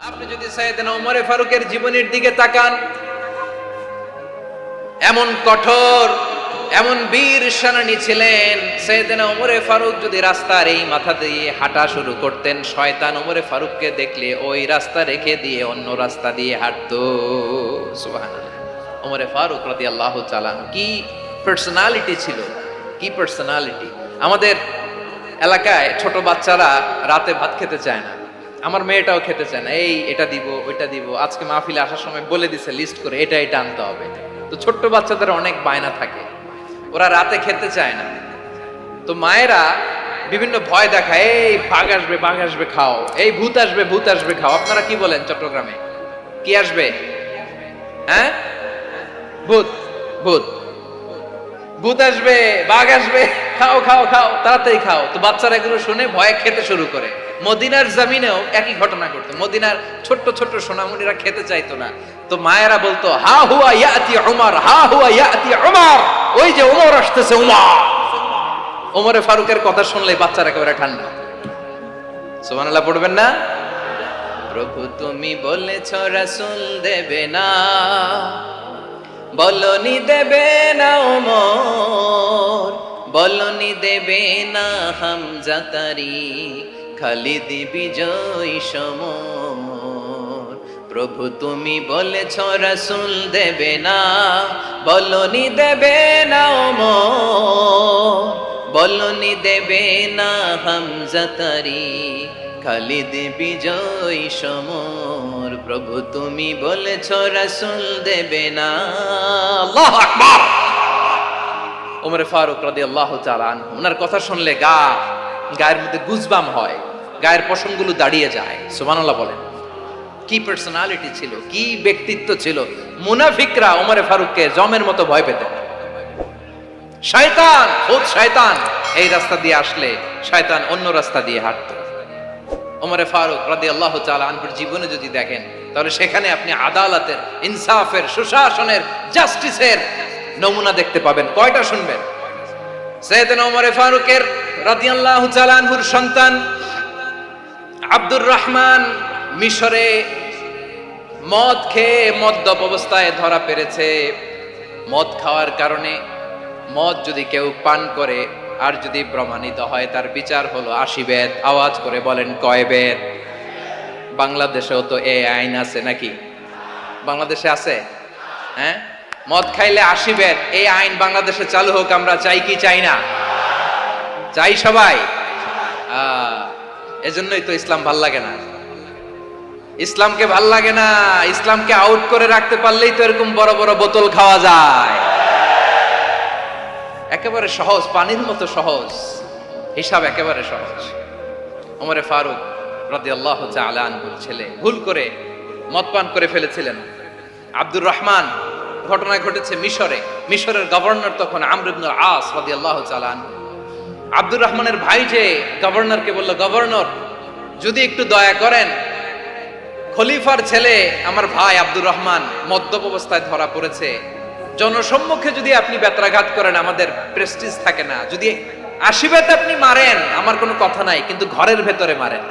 আপনি যদি সাইয়েদনা ওমর ফারুকের জীবনের দিকে তাকান, এমন কঠোর, এমন বীর সেনানী ছিলেন। সাইয়েদনা ওমর ফারুক যদি রাস্তার এই মাথা দিয়ে হাঁটা শুরু করতেন, শয়তান ওমর ফারুককে দেখলে ওই রাস্তা রেখে দিয়ে অন্য রাস্তা দিয়ে হাঁটতো। সুবহানাল্লাহ। ওমর ফারুক রাদিয়াল্লাহু তাআলা কি পার্সোনালিটি ছিল, কি পার্সোনালিটি। আমাদের এলাকায় ছোট বাচ্চারা রাতে ভাত খেতে চায় না, আমার মেয়েটাও খেতে চায় না। এটা দিব, ওইটা দিব। আজকে মাহফিলে আসার সময় বলে দিছে লিস্ট করে এটা আনতে হবে। তো ছোট্ট বাচ্চাদের অনেক বায়না থাকে, ওরা রাতে খেতে চায় না। তো মায়েরা বিভিন্ন ভয় দেখায়, এই বাঘ আসবে, বাঘ আসবে খাও, এই ভূত আসবে, ভূত আসবে খাও। আপনারা কি বলেন চট্টগ্রামে? কি আসবে? হ্যাঁ, ভূত, ভূত, ভূত আসবে, বাঘ আসবে, খাও খাও খাও, তাড়াতাড়ি খাও। তো বাচ্চারা এগুলো শুনে ভয়ে খেতে শুরু করে। মদিনার জমিনেও একই ঘটনা করতো। মদিনার ছোট্ট ছোট্ট সোনামণিরা খেতে চাইতো না। তো মায়েরা বলতো, হা হুয়া ইয়াতি উমর, হা হুয়া ইয়াতি উমর, ওই যে উমর আসতেছে, উমর। ওমরে ফারুকের কথা শুনলে বাচ্চারা একেবারে ঠান্ডা। সুবহানাল্লাহ পড়বেন না? প্রভু তুমি বলেছ রাসূল দেবে না, বলনি দেবে না ওমর, বলনি দেবে না হামজা তারিক, খালিদ বিজয় সমর। প্রভু তুমি বলেছ রাসূল দেবে না, বলনি দেবে না ওমর, বলনি দেবে না হামজা তারিক, খালিদ বিজয় সমর। প্রভু তুমি বলেছ রাসূল দেবে না। আল্লাহু আকবার। ওমর ফারুক রাদিয়াল্লাহু তাআলা আনহু, ওনার কথা শুনলে গায়ের মধ্যে গুজবাম হয়, গায়ের পশমগুলো দাঁড়িয়ে যায়। সুবহানাল্লাহ বলেন। কি পার্সোনালিটি ছিল, কি ব্যক্তিত্ব ছিল। মুনাফিকরা ওমর ফারুককে জমের মতো ভয় পেতেন। শয়তান, ভূত শয়তান এই রাস্তা দিয়ে আসলে শয়তান অন্য রাস্তা দিয়ে হাঁটতো। ওমর ফারুক রাদিয়াল্লাহু তাআলা আনহুর জীবনে যদি দেখেন, তাহলে সেখানে আপনি আদালতের, ইনসাফের, সুশাসনের, জাস্টিসের নমুনা দেখতে পাবেন। কয়টা শুনবেন? সাইয়েদনা ওমর ফারুকের রাদিয়াল্লাহু তাআলা আনহুর সন্তান আব্দুর রহমান মিশরে মদ খেয়ে মদ্যপ অবস্থায় ধরা পড়েছে। মদ খাওয়ার কারণে, মদ যদি কেউ পান করে আর যদি প্রমাণিত হয়, তার বিচার হলো 80 বেত। আওয়াজ করে বলেন কয় বেত? বাংলাদেশেও তো এই আইন আছে নাকি? বাংলাদেশে আছে? হ্যাঁ, মদ খাইলে 80 বেত, এই আইন বাংলাদেশে চালু হোক। আমরা চাই কি চাই না? চাই সবাই। এজন্যই তো ইসলাম ভাল লাগে না। ইসলামকে ভাল লাগে না। ইসলামকে আউট করে রাখতে পারলেই তো এরকম বড় বড় বোতল খাওয়া যায়। একেবারে সহজ, পানির মতো সহজ হিসাব, একেবারে সহজ। ওমর ফারুক রাদিয়াল্লাহু তাআলা আনহুর ছেলে ভুল করে মদ পান করে ফেলেছিলেন। আব্দুর রহমান, ঘটনা ঘটেছে মিশরে। মিশরের গভর্নর তখন আমর ইবনে আস রাদিয়াল্লাহু তাআলা আনহু। আব্দুর রহমানের ভাই যে গভর্নরকে বলল, গভর্নর যদি একটু দয়া করেন, খলিফার ছেলে আমার ভাই আব্দুর রহমান মদ্যপ অবস্থায় ধরা পড়েছে, জনসম্মুখে যদি আপনি বেত্রাঘাত করেন আমাদের প্রেস্টিজ থাকে না। যদি 80 বেত আপনি মারেন আমার কোনো কথা নাই, কিন্তু ঘরের ভেতরে মারেন।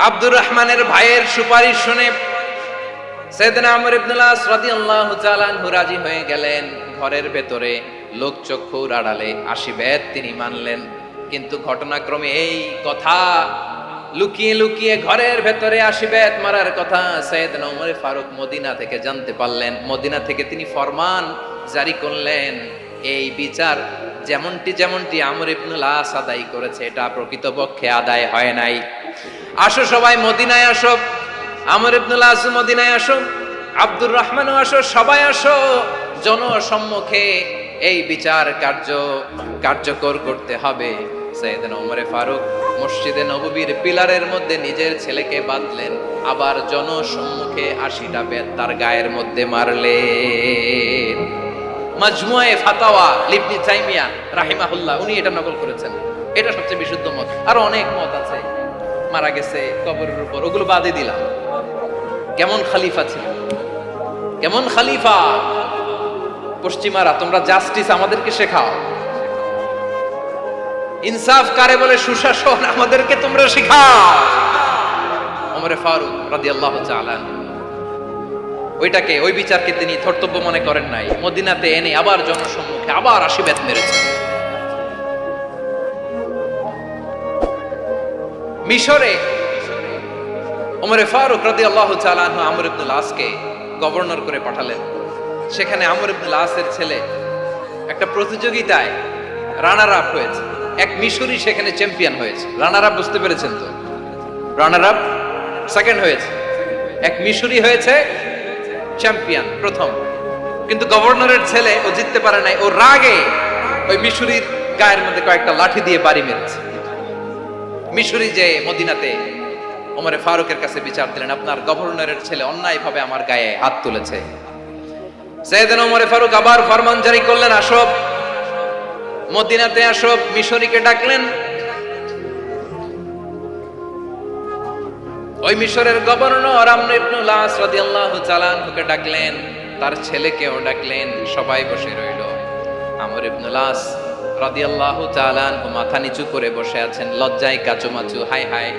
আব্দুর রহমানের ভাইয়ের সুপারিশ শুনে সাইয়েদনা আমর ইবনে আস রাদিয়াল্লাহু তাআলা আনহু রাজি হয়ে গেলেন। ঘরের ভেতরে লোকচক্ষুর আড়ালে 80 বেত তিনি মানলেন। কিন্তু ঘটনাক্রমে এই কথা লুকিয়ে লুকিয়ে ঘরের ভেতরে 80 বেত মারার কথা সাইয়েদনা ওমর ফারুক মদিনা থেকে জানতে পারলেন। মদিনা থেকে তিনি ফরমান জারি করলেন, এই বিচার যেমনটি আমর ইবনে আস আদায় করেছে, এটা প্রকৃতপক্ষে আদায় হয় নাই। আসো সবাই মদিনায় আসো, আমর ইবনে আস মদিনায় আসো, আব্দুর রহমানও আসো, সবাই আসো। জনসম্মুখে এই বিচার কার্যকর করতে হবে। সাইয়েদনা ওমর ফারুক মসজিদে নববীর পিলারের মধ্যে নিজের ছেলেকে বাঁধলেন, আবার জনসম্মুখে 80টা বেত তার গায়ের মধ্যে মারলেন। মাজমুয়ে ফাতাওয়া ইবনে তাইমিয়া রাহিমাহুল্লাহ উনি এটা নকল করেছেন। এটা সবচেয়ে বিশুদ্ধ মত। আর অনেক মত আছে, মারা গেছে কবরের উপর, ওগুলো বাদই দিলাম। কেমন খলিফা ছিল, কেমন খলিফা! পশ্চিমারা তোমরা জাস্টিস আমাদেরকে শেখাও, ইনসাফ কারে বলে, সুশাসন আমাদেরকে তোমরা শেখাও। ওমরে ফারুক রাদিয়াল্লাহু তাআলা ওই বিচারকে তিনি ধর্তব্য মনে করেন নাই, মদিনাতে এনে আবার জনসম্মুখে আবার আশীর্বাদ মেরেছেন। মিশরে ওমরে ফারুক রাদিয়াল্লাহু তাআলা আমর ইবনুল আসকে গভর্নর করে পাঠালেন। সেখানে আমর ইবনুল আসের ছেলে একটা প্রতিযোগিতায় রানার আপ হয়েছে, এক মিশরি সেখানে চ্যাম্পিয়ন হয়েছে। রানার আপ বুঝতে পেরেছেন তো? রানার আপ সেকেন্ড হয়েছে, এক মিশরি হয়েছে চ্যাম্পিয়ন প্রথম। কিন্তু গভর্নরের ছেলে ও জিততে পারে নাই, ও রাগে ওই মিশরির গায়ের মধ্যে কয়েকটা লাঠি দিয়ে বাড়ি মেরেছে। মিশরি যে মদিনাতে ওমরে ফারুকের কাছে বিচার দিলেন, আপনার গভর্নরের ছেলে অন্যায়ভাবে আমার গায়ে হাত তুলেছে। সাইয়েদনা ওমরে ফারুক আবার ফরমান জারি করলেন, আসো মদিনাতে আসো। মিশরীকে ডাকলেন। ওই মিশরের গভর্নর আমর ইবনুল আস রাদিয়াল্লাহু তাআলা আনহুকে ডাকলেন, তার ছেলেকেও ডাকলেন, সবাই বসে রইল। আমর ইবনুল আস রাদিয়াল্লাহু তাআলা আনহু মাথা নিচু করে বসে আছেন, লজ্জায় কাচুমাচু। হায় হায়,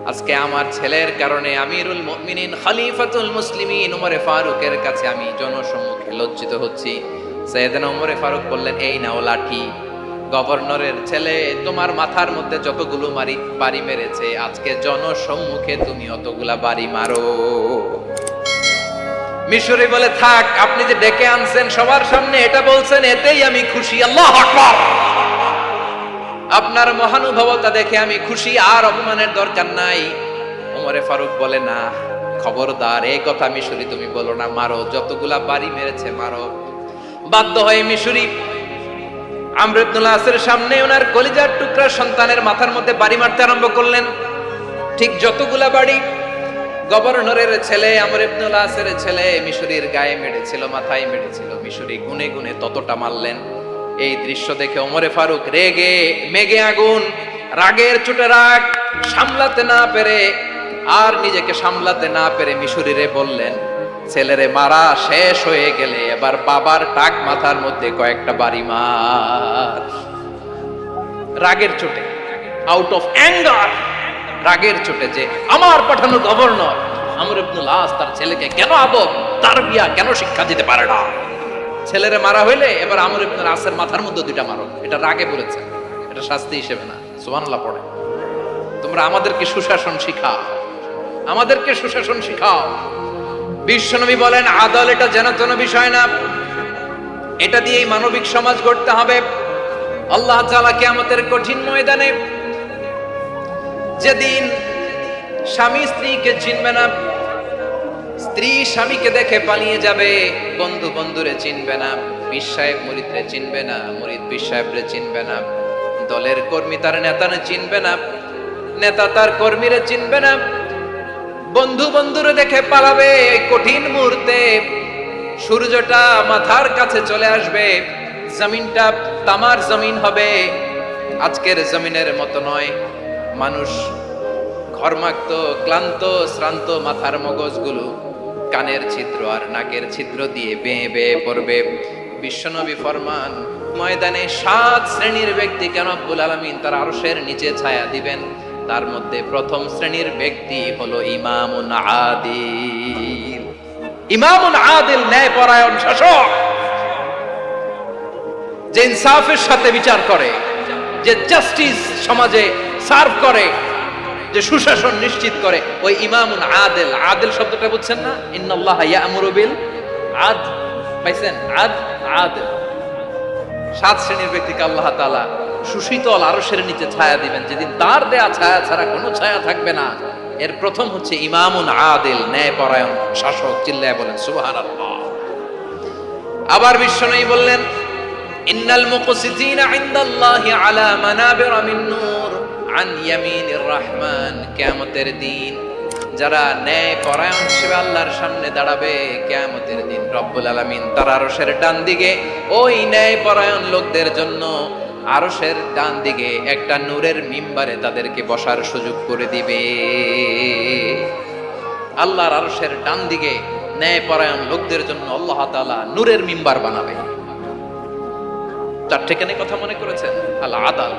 আজকে আমার ছেলের কারণে আমিরুল মুমিনিন খলিফাতুল মুসলিমিন ওমরে ফারুকের কাছে আমি জনসম্মুখে লজ্জিত হচ্ছি। সাইয়েদনা ওমরে ফারুক বললেন, এই নাও লাঠি, গভর্নরের ছেলে তোমার মাথার মধ্যে যতগুলো বাড়ি মেরেছে, আজকে জনসম্মুখে তুমি অতগুলা বাড়ি মারো। মিশরি বলে, থাক, আপনি যে ডেকে আনছেন সবার সামনে এটা বলছেন, এতেই আমি খুশি। আল্লাহু আকবার। আপনার মহানুভবতা দেখে আমি খুশি, আর অপমানের দরকার নাই। ওমরে ফারুক বলে, না, খবরদার, এই কথা মিশরি তুমি বলো না, মারো, যতগুলা বাড়ি মেরেছে মারো। বাধ্য হয়ে মিশরি আমর ইবনুল আসের সামনে ওনার কলিজার টুকরা সন্তানের মাথার মধ্যে বাড়ি মারতে আরম্ভ করলেন। ঠিক যতগুলা বাড়ি গভর্নরের ছেলে আমর ইবনুল আসের ছেলে মিশরির গায়ে মেরেছিল, মাথায় মেরেছিল, মিশরি গুনে গুনে ততটা মারলেন। এই দৃশ্য দেখে ওমরে ফারুক রেগে মেগে আগুন, রাগের চোটে রাগ সামলাতে না পেরে, আর নিজেকে সামলাতে না পেরে মিশরিরে বললেন, ছেলেরে মারা শেষ হয়ে গেলে এবার বাবার টাক মাথার মধ্যে কয়েকটা বাড়ি মার। রাগের চোটে, আউট অফ অ্যাঙ্গার, রাগের চোটে, যে আমার পাঠানো গভর্নর আমর ইবনুল আস তার ছেলেকে কেন তারবিয়া কেন শিক্ষা দিতে পারে না। ছেলেরে মারা হইলে এবার আমর ইবনুল আসের মাথার মধ্যে দুইটা মারো। এটা রাগে বলেছে, এটা শাস্তি হিসেবে না। সুবহানাল্লাহ পড়ে। তোমরা আমাদেরকে সুশাসন শিখাও, আমাদেরকে সুশাসন শিখাও। বিশ্বনবী বলেন, আদল এটা যেন বিষয় না, এটা দিয়েই মানবিক সমাজ গড়তে হবে। আল্লাহ তাআলা কিয়ামতের কঠিন ময়দানে, যেদিন স্বামী স্ত্রীকে চিনবে না, স্ত্রী স্বামীকে দেখে পালিয়ে যাবে, বন্ধু বন্ধুরে চিনবে না, পীর সাহেব মুরিদরে চিনবে না, মুরিদ পীর সাহেবরে চিনবে না, দলের কর্মী তার নেতারে চিনবে না, নেতা তার কর্মীরে চিনবে না, বন্ধু বন্ধুরে দেখে পালাবে। কঠিন মুহূর্তে সূর্যটা মাথার কাছে চলে আসবে, জমিনটা তামার জমিন হবে, আজকের জমিনের মতো নয়। মানুষ ঘর্মাক্ত, ক্লান্ত, শ্রান্ত মাথার মগজগুলো কানের ছিদ্র আর নাকের ছিদ্র দিয়ে বেয়ে বেয়ে পড়বে। বিশ্বনবী ফরমান, ময়দানে 7 শ্রেণীর ব্যক্তিকে রব্বুল আলামিন তার আরশের নিচে ছায়া দিবেন। তার মধ্যে প্রথম শ্রেণীর ব্যক্তি হলো ইমামুন আদিল। ইমামুন আদিল, ন্যায়পরায়ণ শাসক, যে ইনসাফের সাথে বিচার করে, যে জাস্টিস সমাজে সার্ভ করে, যে সুশাসন নিশ্চিত করে, ওই ইমামুন আদিল। আদিল শব্দটা বুঝছেন না? ইন্নাল্লাহা ইয়া'মুরু বিল আদল, পাইছেন? আদিল। 7 শ্রেণীর ব্যক্তিকে আল্লাহ তাআলা সুশীতল আরশের নিচে ছায়া দিবেন, যেদিন তার দেয়া ছায়া ছাড়া কোনো ছায়া থাকবে না। এর প্রথম হচ্ছে ইমামুন আদিল, ন্যায়পরায়ণ শাসক। চিল্লায় বলেন সুবহানাল্লাহ। আবার বিশ্বনবী বললেন, ইন্নাল মুকসিতিনা ইনদাল্লাহি আলা মানাবিরা মিন নূর আন ইয়ামিনির রহমান। কিয়ামতের দিন যারা ন্যায়পরায়ণ হিসেবে আল্লাহর সামনে দাঁড়াবে, কিয়ামতের দিন রব্বুল আলামিন তার আরশের ডান দিকে ওই ন্যায়পরায়ণ লোকদের জন্য আরশের ডান দিকে একটা নূরের মিম্বারে তাদেরকে বসার সুযোগ করে দিবে। আল্লাহর আরশের ডান দিকে ন্যায়পরায়ণ লোকদের জন্য আল্লাহ তাআলা নূরের মিম্বার বানাবে। 4 কথা মনে করেছেন? আল আদাল,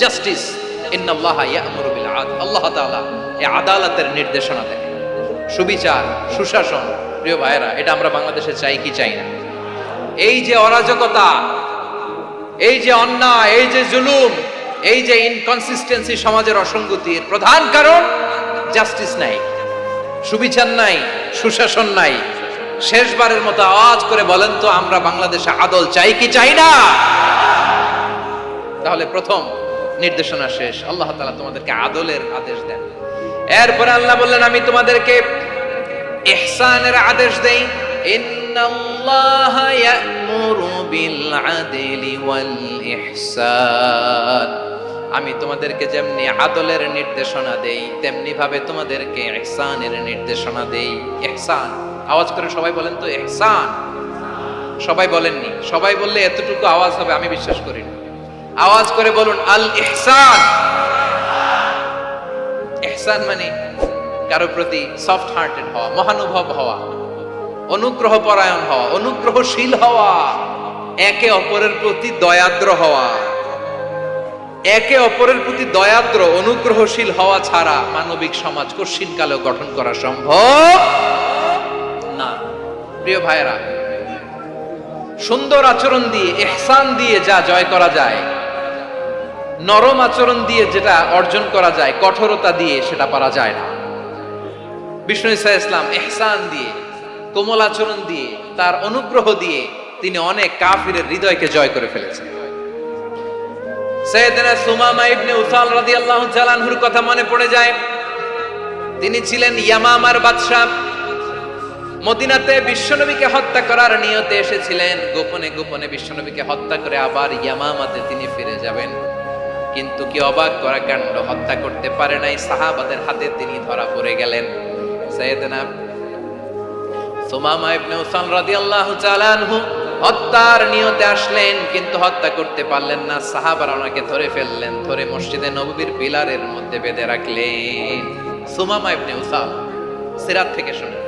জাস্টিস, ইন্নাল্লাহা ইয়া'মুরু বিল আদল, আল্লাহ তাআলা এই আদালতের নির্দেশনা দেন, সুবিচার, সুশাসন। প্রিয় ভাইরা, এটা আমরা বাংলাদেশে চাই কি চাই না? এই যে অরাজকতা, এই যে অন্যায়, এই যে জুলুম, এই যে ইনকনসিস্টেন্সি, সমাজের অসঙ্গতির প্রধান কারণ জাস্টিস নাই, সুবিচার নাই, সুশাসন নাই। শেষবারের মতো আওয়াজ করে বলেন তো, আমরা বাংলাদেশে আদল চাই কি চাই না? তাহলে প্রথম নির্দেশনা শেষ, আল্লাহ তাআলা তোমাদেরকে আদলের আদেশ দেন। এরপরে আল্লাহ বললেন, আমি তোমাদেরকে ইহসানের আদেশ দেই। ইন্নাল্লাহা ইয়া'মুরু বিল আদলি ওয়াল ইহসান, আমি তোমাদেরকে যেমনি আদলের নির্দেশনা দেই, তেমনি ভাবে তোমাদেরকে ইহসানের নির্দেশনা দেই। ইহসান, আওয়াজ করে সবাই বলেন তো ইহসান। সবাই বলেননি, সবাই বললে এতটুকু আওয়াজ হবে আমি বিশ্বাস করি না। আওয়াজ করে বলুন আল ইহসান। ইহসান মানে কারো প্রতি সফট হার্টেড হওয়া, মহানুভব হওয়া, অনুগ্রহ পরায়ণ হওয়া, অনুগ্রহশীল হওয়া, একে অপরের প্রতি দয়াদ্র হওয়া। একে অপরের প্রতি দয়াদ্র, অনুগ্রহশীল হওয়া ছাড়া মানবিক সমাজ কশিনকালেও গঠন করা সম্ভব না। প্রিয় ভাইরা, সুন্দর আচরণ দিয়ে, ইহসান দিয়ে যা জয় করা যায়, নরম আচরণ দিয়ে যেটা অর্জন করা যায়, কঠোরতা দিয়ে সেটা পারা যায় না। বিষ্ণু ঈসা ইসলাম ইহসান দিয়ে, কোমল আচরণ দিয়ে, তার অনুগ্রহ দিয়ে তিনি অনেক কাফিরের হৃদয়কে জয় করে ফেলেছেন। সাইয়েদনা সুমামা ইবনে উসাল রাদিয়াল্লাহু তাআলা আনহুর কথা মনে পড়ে যায়। তিনি ছিলেন ইয়ামামার বাদশা। মদিনাতে বিশ্বনবীকে হত্যা করার নিয়তে এসেছিলেন। গোপনে গোপনে বিশ্বনবীকে হত্যা করে আবার ইয়ামামাতে তিনি ফিরে যাবেন। কিন্তু কি অবাক করা কাণ্ড, হত্যা করতে পারে নাই, সাহাবাদের হাতে তিনি ধরা পড়ে গেলেন। সাইয়েদনা সুমামা ইবনে উসাল রাদিয়াল্লাহু তাআলা আনহু হত্যার নিয়তে আসলেন, কিন্তু হত্যা করতে পারলেন না। সাহাবারা ওনাকে ধরে ফেললেন, ধরে মসজিদে নববীর পিলারের মধ্যে বেঁধে রাখলেন। সুমামা ইবনে উসাল, সিরাত থেকে শুনে,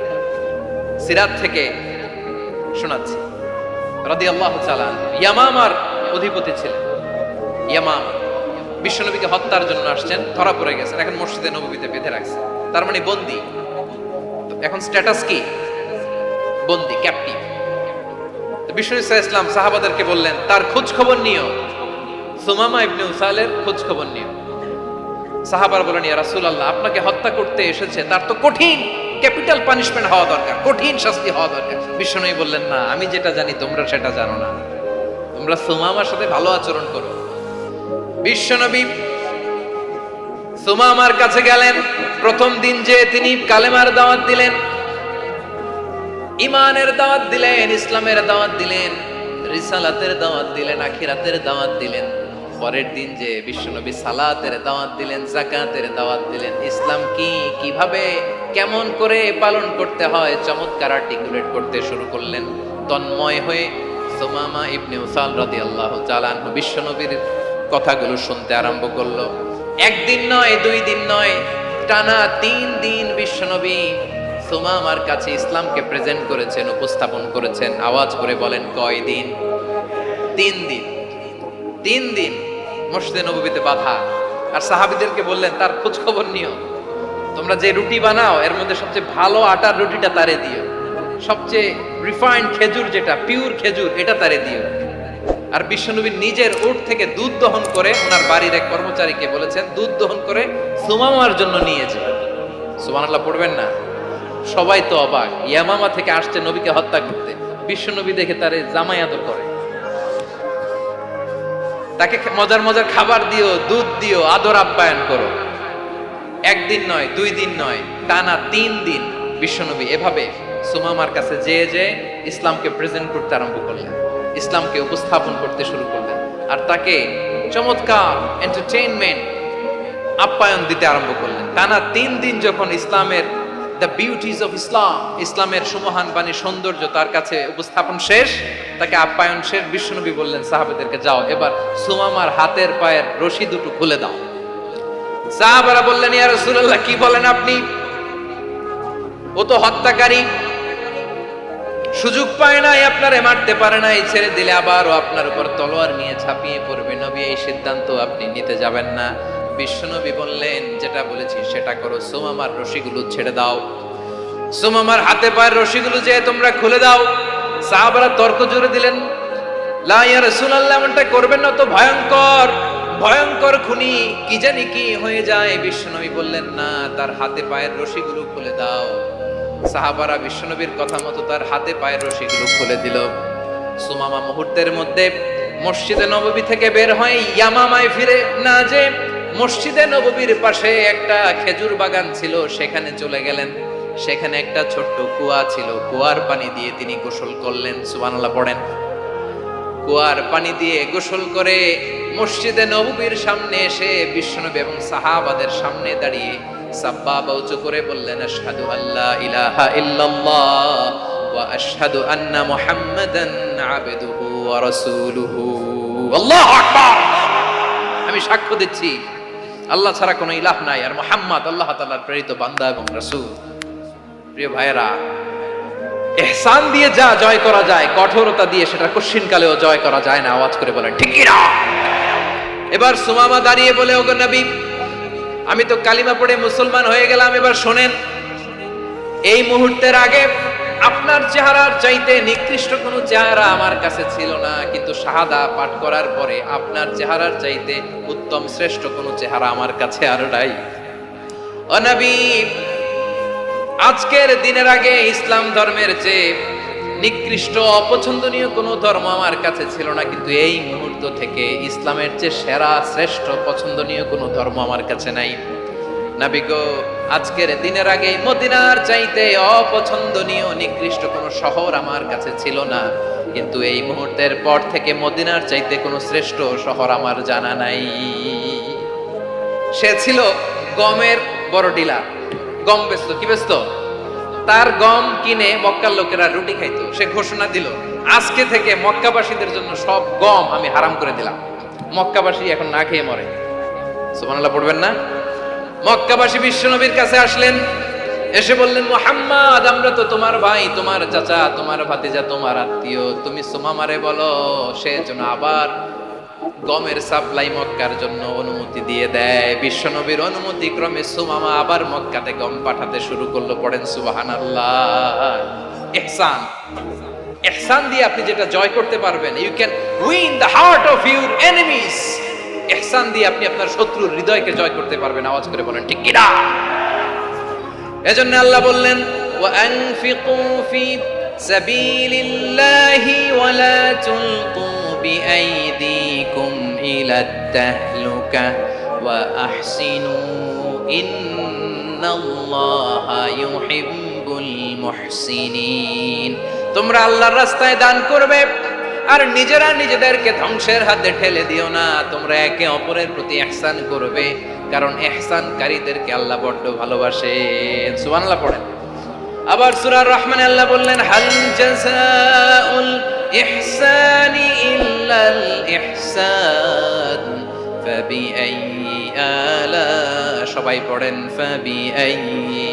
সিরাত থেকে শোনাচ্ছি, রাদিয়াল্লাহু তাআলা ইয়ামামার অধিপতি ছিলেন। ইয়ামামা বিশ্বনবীকে হত্যার জন্য আসছেন, ধরা পড়ে গেছেন, এখন মসজিদে নববীতে বেঁধে রাখছে, তার মানে বন্দী। এখন স্ট্যাটাস কি? বন্দী, ক্যাপটিভ। বিষ্ণু ঈসা ইসলাম সাহাবাদেরকে বললেন, তার খোঁজ খবর নিও, সুমামা ইবনে উসালের খোঁজ খবর নিও। সাহাবারা বলেন, ইয়া রাসূলুল্লাহ, আপনাকে হত্যা করতে এসেছে, তার তো কঠিন ক্যাপিটাল পানিশমেন্ট হওয়া দরকার, কঠিন শাস্তি হওয়া দরকার। বিশ্বনবী বললেন, না, আমি যেটা জানি তোমরা সেটা জানো না, তোমরা সুমামার সাথে ভালো আচরণ করো। বিশ্বনবী সুমামার কাছে গেলেন। প্রথম দিন যে তিনি কালেমার দাওয়াত দিলেন, ইমানের দাওয়াত দিলেন, ইসলামের দাওয়াত দিলেন, রিসালাতের দাওয়াত দিলেন, আখিরাতের দাওয়াত দিলেন। পরের দিন যে বিশ্বনবী সালাতের দাওয়াত দিলেন, যাকাতের দাওয়াত দিলেন, ইসলাম কি, কিভাবে, কেমন করে পালন করতে হয় চমৎকার আর্টিকুলেট করতে শুরু করলেন। তন্ময় হয়ে সুমামা ইবনে উসাল রাদিয়াল্লাহু তাআলা আনহু বিশ্বনবীর কথাগুলো শুনতে আরম্ভ করলো। একদিন নয়, দুই দিন নয়, টানা 3 দিন বিশ্বনবী সুমামার কাছে ইসলামকে প্রেজেন্ট করেছেন, উপস্থাপন করেছেন। আওয়াজ করে বলেন, কয় দিন? 3 দিন। 3 দিন মসজিদে নববীতে বাঁধা। আর সাহাবীদেরকে বললেন, তার খোঁজ খবর নিও, তোমরা যে রুটি বানাও এর মধ্যে সবচেয়ে ভালো আটার রুটিটা তারে দিও, সবচেয়ে রিফাইন্ড খেজুর, যেটা পিওর খেজুর, এটা তারে দিও। আর বিশ্বনবী নিজের উট থেকে দুধ দহন করে ওনার বাড়ির এক কর্মচারীকে বলেছেন, দুধ দহন করে সুমামার জন্য নিয়ে যাও। সুবহানাল্লাহ পড়বেন না? সবাই তো অবাক, ইয়ামামা থেকে আসছে নবীকে হত্যা করতে, বিশ্বনবী দেখে তারে জামাই আদর করে, তাকে মজার মজার খাবার দিও, দুধ দিও, আদর আপ্যায়ন করো। একদিন নয়, 2 দিন নয়, টানা 3 দিন বিশ্বনবী এভাবে সুমামার কাছে যেয়ে যেয়ে ইসলামকে প্রেজেন্ট করতে আরম্ভ করলেন, ইসলামকে উপস্থাপন করতে শুরু করলেন। আর তাকে চমৎকার এন্টারটেইনমেন্ট, আপ্যায়ন দিতে আরম্ভ করলেন। টানা 3 দিন যখন ইসলামের দ্য বিউটিজ অফ ইসলাম, ইসলামের সুমহান বাণী, সৌন্দর্য তার কাছে উপস্থাপন শেষ, তাকে আপ্যায়ন শেষ, বিশ্বনবী বললেন সাহাবাদেরকে, যাও এবার সুমামার হাতের পায়ের রশি দুটো খুলে দাও। সাহাবারা বললেন, ইয়া রাসূলুল্লাহ, কি বলেন আপনি? ও তো হত্যাকারী, সুযোগ পায় নাই, আপনারে মারতে পারে নাই, ছেড়ে দিলে আবার ও আপনার উপর তলোয়ার নিয়ে ঝাঁপিয়ে পড়বে। নবী, এই সিদ্ধান্ত আপনি নিতে যাবেন না। বিশ্বনবী বললেন, যেটা বলেছি সেটা করো, সুমামার রশিগুলো ছেড়ে দাও, সুমামার হাতে পায়ের রশিগুলো যে তোমরা খুলে দাও। সাহাবারা তর্ক জুড়ে দিলেন, লা ইয়া রাসূলুল্লাহ, এমনটা করবেন না, তো ভয়ঙ্কর ভয়ঙ্কর খুনি, কি জানি কি হয়ে যায়। বিশ্বনবী বললেন, না, তার হাতে পায়ের রশিগুলো খুলে দাও। সাহাবারা বিশ্বনবীর কথা মতো তার হাতে পায়ের রশিগুলো খুলে দিল। সুমামা মুহূর্তের মধ্যে মসজিদে নববী থেকে বের হয়, ইয়ামামায় ফিরে না যে মসজিদে নববীর পাশে একটা খেজুর বাগান ছিল, সেখানে চলে গেলেন। সেখানে একটা ছোট্ট কুয়া ছিল, কুয়ার পানি দিয়ে তিনি গোসল করলেন। সুবহানাল্লাহ পড়েন। কুয়ার পানি দিয়ে গোসল করে মসজিদে নববীর সামনে এসে বিশ্বনবী এবং সাহাবাদের সামনে দাঁড়িয়ে সাব্বাবা উঁচু করে বললেন, আশহাদু আল্লা ইলাহা ইল্লাল্লাহ ওয়া আশহাদু আন্না মুহাম্মাদান আবদুহু ওয়া রাসূলুহু। আল্লাহু আকবার। আমি সাক্ষ্য দিচ্ছি আল্লাহ ছাড়া কোনো ইলাহ নাই, আর মুহাম্মদ আল্লাহ তাআলার প্রেরিত বান্দা এবং রাসূল। প্রিয় ভাইয়েরা, ইহসান দিয়ে যা জয় করা যায়, কঠোরতা দিয়ে সেটা কঠিনকালেও জয় করা যায় না। আওয়াজ করে বলেন ঠিক কি না? এবার সুমামা দাঁড়িয়ে বলে, ওগো নবী, আমি তো কালিমা পড়ে মুসলমান হয়ে গেলাম, এবার শোনেন, এই মুহূর্তের আগে আপনার চেহারার চাইতে নিকৃষ্ট কোনো চেহারা আমার কাছে ছিল না, কিন্তু শাহাদা পাঠ করার পরে আপনার চেহারার চাইতে উত্তম শ্রেষ্ঠ কোনো চেহারা আমার কাছে আর নাই। ও নবী, আজকের দিনের আগে ইসলাম ধর্মের চেয়ে নিকৃষ্ট অপছন্দনীয় কোনো ধর্ম আমার কাছে ছিল না, কিন্তু এই মুহূর্ত থেকে ইসলামের চেয়ে সেরা শ্রেষ্ঠ পছন্দনীয় কোনো ধর্ম আমার কাছে নাই। নবী গো, আজকের দিনের আগে মদিনার চাইতে অপছন্দনীয় নিকৃষ্ট কোনো শহর আমার কাছে ছিল না, কিন্তু এই মুহূর্তের পর থেকে মদিনার চাইতে কোনো শ্রেষ্ঠ শহর আমার জানা নাই। সে ছিল গমের বড় ডিলার, গম বেচতো। কি বেচতো? তার গম কিনে মক্কার লোকেরা রুটি খাইতো। সে ঘোষণা দিল, আজকে থেকে মক্কাবাসীদের জন্য সব গম আমি হারাম করে দিলাম, মক্কাবাসী এখন না খেয়ে মরে। সুবহানাল্লাহ পড়বেন না? মক্কাবাসী বিশ্বনবীর কাছে আসলেন, এসে বললেন, মুহাম্মদ, আমরা তো তোমার ভাই, তোমার চাচা, তোমার ভাতিজা, তোমার আত্মীয়, তুমি সুমামারে বলো সে যেন আবার গমের সাপ্লাই মক্কার জন্য অনুমতি দিয়ে দেয়। বিশ্বনবীর অনুমতি ক্রমে সুমামা আবার মক্কাতে গম পাঠাতে শুরু করলো। পড়েন সুবহানাল্লাহ। ইহসান, ইহসান দিয়ে আপনি যেটা জয় করতে পারবেন, you can win the heart of your enemies. ইহসান দিয়ে আপনি আপনার শত্রুর হৃদয়কে জয় করতে পারবেন। আওয়াজ করে বলেন ঠিক কি না? এজন্য আল্লাহ বললেন, ওয়া আনফিকু ফি সাবিলিল্লাহি ওয়া লা তুলকু বিআইদিকুম ইলাত তাহলুকা ওয়া আহসিনু ইন্নাল্লাহা ইউহিব্বুল মুহসিনিন। তোমরা আল্লাহর রাস্তায় দান করবে আর নিজেরা নিজেদেরকে ধ্বংসের হাতে ঠেলে দিও না। তোমরা একে অপরের প্রতি ইহসান করবে, কারণ ইহসানকারীদেরকে আল্লাহ বড্ড ভালোবাসেন। সুবহানাল্লাহ পড়েন। আবার সূরা রহমানে আল্লাহ বললেন, হাল জাযাউল ইহসানি ইল্লাল ইহসান ফাবিআইয়ি আলা, সবাই পড়েন, ফাবিআইয়ি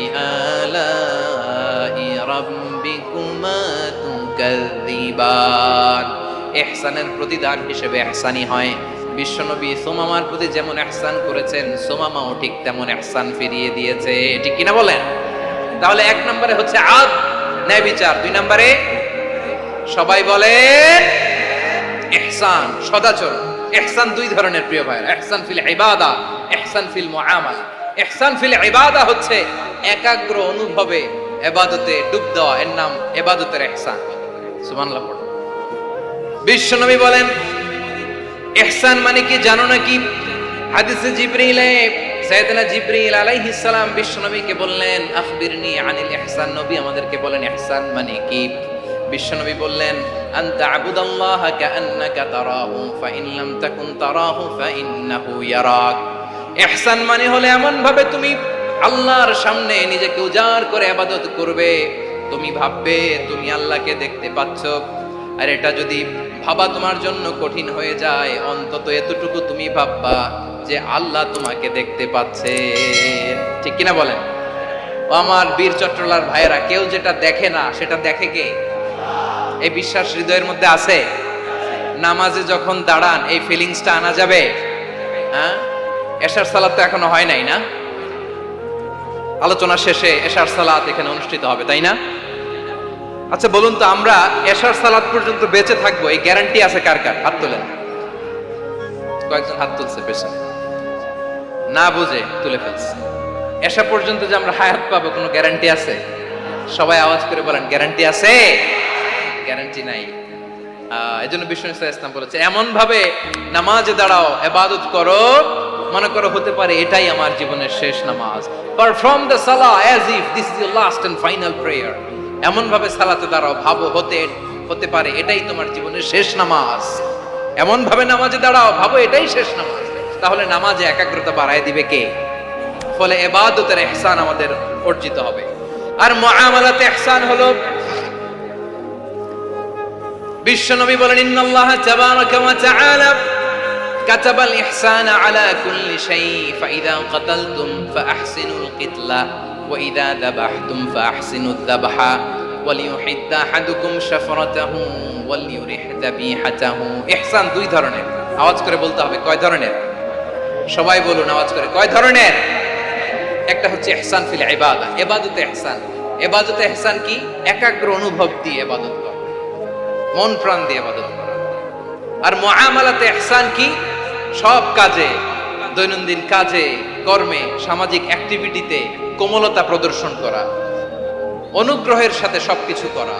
আলাই রাব্বিকুমা তুকাযযিবান। ইহসানের প্রতিদান হিসেবে ইহসানই হয়। বিশ্বনবী সুমামার প্রতি যেমন ইহসান করেছেন, সুমামাও ঠিক তেমন ইহসান ফিরিয়ে দিয়েছে। ঠিক কিনা বলেন? তাহলে এক নম্বরে হচ্ছে আদ, ন্যায় বিচার। দুই নম্বরে সবাই বলেন ইহসান, সদাচরণ। ইহসান দুই ধরনের প্রিয় ভাই, ইহসান ফিল ইবাদা, ইহসান ফিল মুআমালা। ইহসান ফিল ইবাদা হচ্ছে একাগ্র অনুভবে ইবাদতে ডুব দেওয়া, এর নাম ইবাদতের ইহসান। সুবহানাল্লাহ পড়ুন। বিশ্বনবী বলেন ইহসান মানে কি জানো নাকি? হাদিসে জিবরিলে সাইয়েদনা জিবরিল আলাইহিস সালাম বিশ্বনবীকে বললেন, আখবিরনি আনিল ইহসান। নবী আমাদেরকে বলেন ইহসান মানে কি? বিশ্বনবী বললেন, আনতা আবুদাল্লাহা কাআন্নাকা তারাহু ফাইন লাম তাকুন তারাহু ফাইন্নাহু ইয়ারাক। ইহসান মানে হলো এমন ভাবে তুমি আল্লাহর সামনে নিজেকে উজাড় করে ইবাদত করবে, তুমি ভাববে তুমি আল্লাহকে দেখতে পাচ্ছ। আর এটা যদি ভাবা তোমার জন্য কঠিন হয়ে যায়, অন্তত এতটুকু তুমি ভাববা যে আল্লাহ তোমাকে দেখতে পাচ্ছে। ঠিক কিনা বলেন? ও আমার বীর চট্টলার ভাইয়েরা, কেউ যেটা দেখে না সেটা দেখে কে? এই বিশ্বাস হৃদয়ের মধ্যে আছে? নামাজে যখন দাঁড়ান এই ফিলিংসটা আনা যাবে? হ্যাঁ, এশার সালাত তো এখনো হয় নাই না? আলোচনা শেষে এশার সালাত এখানে অনুষ্ঠিত হবে, তাই না? আচ্ছা বলুন তো, আমরা এশার সালাত পর্যন্ত বেঁচে থাকবো এই গ্যারান্টি আছে কার কার? হাত তোলেন। কয়েকজন হাত তুলছে পেছনে, না বুঝে তুলে ফেলছে। এশা পর্যন্ত যে আমরা হায়াত পাবো কোনো গ্যারান্টি আছে? সবাই আওয়াজ করে বলেন, গ্যারান্টি আছে? গ্যারান্টি নাই। এজন্য বিষ্ণু ইসলাম বলেছে, এমন ভাবে নামাজে দাঁড়াও, ইবাদত করো, মনে করো হতে পারে এটাই আমার জীবনের শেষ নামাজ। পারফর্ম দ্য সালাহ as if this is your last and final prayer. এমন ভাবে সালাতে দাঁড়াও, ভাবো হতে পারে এটাই তোমার জীবনের শেষ নামাজ। এমন ভাবে নামাজে দাঁড়াও, ভাবো এটাই শেষ নামাজ। তাহলে নামাজে একাগ্রতা বাড়ায় দিবে কে? ফলে ইবাদতের ইহসান আমাদের অর্জিত হবে। আর মুআমালাতে ইহসান হলো, বিশ্বনবী বলেন, ইন্নাল্লাহা তাবারাকা ওয়া তাআলা কাতাবাল ইহসানা আলা কুল্লি শাই, ফাইযা কাতালতুম ফাআহসিনুল কিতলা ওয়া ইযা যাবাহতুম ফাআহসিনুদ যাবহা ওয়ালিয়ুহিদ্দা আহাদুকুম শাফরাতাহু ওয়ালিয়ুরিহ যাবিহাতাহু। ইহসান দুই ধরনের, আওয়াজ করে বলতে হবে। কয় ধরনের? সবাই বলুন আওয়াজ করে, কয় ধরনের? একটা হচ্ছে ইহসান ফিল ইবাদা, ইবাদতে ইহসান। ইবাদতে ইহসান কি? একাগ্র অনুভব দিয়ে ইবাদত করা, মন প্রাণ দিয়ে ইবাদত করা। আর মুআমালাতে ইহসান কি? সব কাজে, দৈনন্দিন কাজে, কর্মে, সামাজিক অ্যাক্টিভিটিতে কোমলতা প্রদর্শন করা, অনুগ্রহের সাথে সবকিছু করা।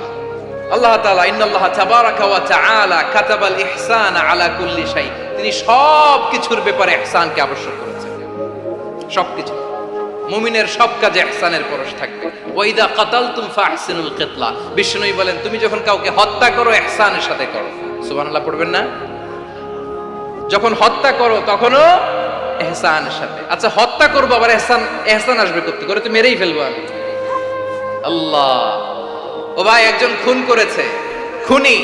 আল্লাহ তাআলা ইন্নাল্লাহা তাবারাকা ওয়া তাআলা কাতাবাল ইহসানা আলা কুল্লি শাই, তিনি সব কিছুর ব্যাপারে ইহসানকে আবশ্যক করেছেন। সবকিছু, মুমিনের সব কাজে ইহসানের পরশ থাকবে। ওয়া ইযা কাতালতুম ফাহসিনুল কিতলা, বিষ্ণুই বলেন তুমি যখন কাউকে হত্যা করো ইহসানের সাথে করো। সুবহানাল্লাহ পড়বেন না? যখন হত্যা করো তখনও ইহসানের সাথে। আচ্ছা হত্যা করবো আবার ইহসান আসবে করতে করে, তো মেরেই ফেলবো আমি। আল্লাহ, ও ভাই একজন খুন করেছে, খুনি,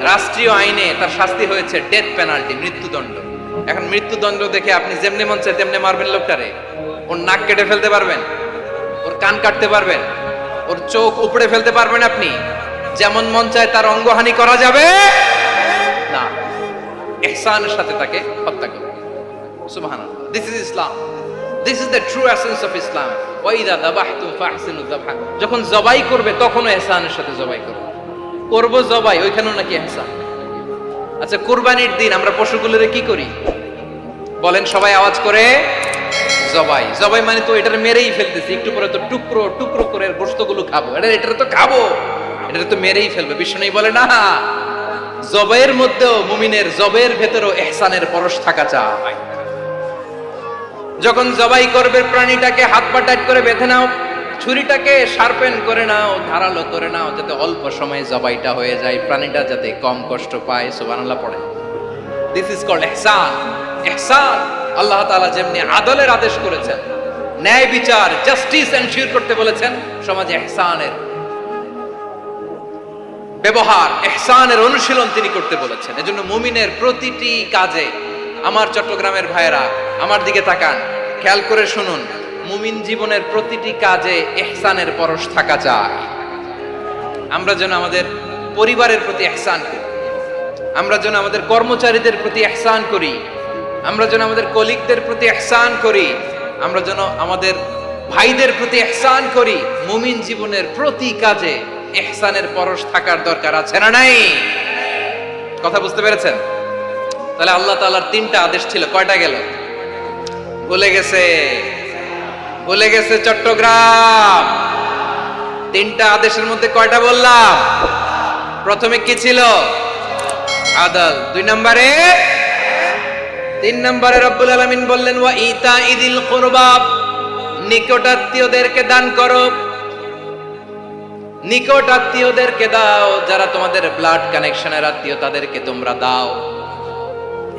রাষ্ট্রীয় আইনে তার শাস্তি হয়েছে ডেথ পেনাল্টি, মৃত্যুদণ্ড। এখন মৃত্যুদণ্ড দেখে আপনি যেমনি মন চায় তেমনি মারবেন লোকটারে? ওর নাক কেটে ফেলতে পারবেন? ওর কান কাটতে পারবেন? ওর চোখ উপড়ে ফেলতে পারবেন আপনি? যেমন মন চায় তার অঙ্গহানি করা যাবে না। ইহসানের সাথে তাকে হত্যা করবে। সুবহানাল্লাহ, this is Islam, this is the true essence of Islam. ওয়া ইযা যাবাহতুম ফাহসিনুয যাবহা, যখন জবাই করবে তখনও ইহসানের সাথে জবাই করবে। করব জবাই, ওইখানেও নাকি ইহসান। আচ্ছা কুরবানির দিন আমরা পশুগুলোরে কি করি বলেন সবাই আওয়াজ করে? জবাই। জবাই মানে তো এটারে মেরেই ফেলতেছি, একটু পরে তো টুকরো টুকরো করে গোশতগুলো খাবো, এটা তো খাবো, এটা তো মেরেই ফেলবে। বিষ্ণু বলে না, জবাইয়ের মধ্যেও মুমিনের জবাইয়ের ভেতরেও ইহসানের পরশ থাকা চাই। যখন জবাই করবে প্রাণীটাকে হাত পা টাইট করে বেঁধে নাও, ছুরিটাকে শার্পেন করে নাও, ধারালো করে নাও, যাতে অল্প সময়ে জবাইটা হয়ে যায়, প্রাণীটা যাতে কম কষ্ট পায়। সুবহানাল্লাহ পড়ে। দিস ইজ কল্ড ইহসান। ইহসান, আল্লাহ তাআলা যেমনি আদলের আদেশ করেছেন, ন্যায় বিচার, জাস্টিস এনশিওর করতে বলেছেন, সমাজে ইহসানের ব্যবহার, ইহসানের অনুশীলন তিনি করতে বলেছেন। এজন্য মুমিনের প্রতিটি কাজে, আমার চট্টগ্রামের ভাইয়েরা আমার দিকে তাকান, খেয়াল করে শুনুন, মুমিন জীবনের প্রতিটি কাজে ইহসানের পরশ থাকা চাই। আমরা যেন আমাদের পরিবারের প্রতি ইহসান করি, আমরা যেন আমাদের কর্মচারীদের প্রতি ইহসান করি, আমরা যেন আমাদের কলিগদের প্রতি ইহসান করি, আমরা যেন আমাদের ভাইদের প্রতি ইহসান করি। মুমিন জীবনের প্রতি কাজে ইহসানের পরশ থাকার দরকার আছে না নাই? কথা বুঝতে পেরেছেন? তাহলে আল্লাহ তাআলার তিনটা আদেশ ছিল, কয়টা গেল? ভুলে গেছে, ভুলে গেছে চট্টগ্রাম। তিনটা আদেশের মধ্যে কয়টা বললাম? প্রথমে কি ছিল? আদল। দুই নম্বরে, তিন নম্বরে রব্বুল আলামিন বললেন ওয়া ইতা ইদিল কুরবা, নিকটাত্মীয়দেরকে দান করো, নিকট আত্মীয়দেরকে দাও, যারা তোমাদের ব্লাড কানেকশনের আত্মীয় তাদেরকে তোমরা দাও।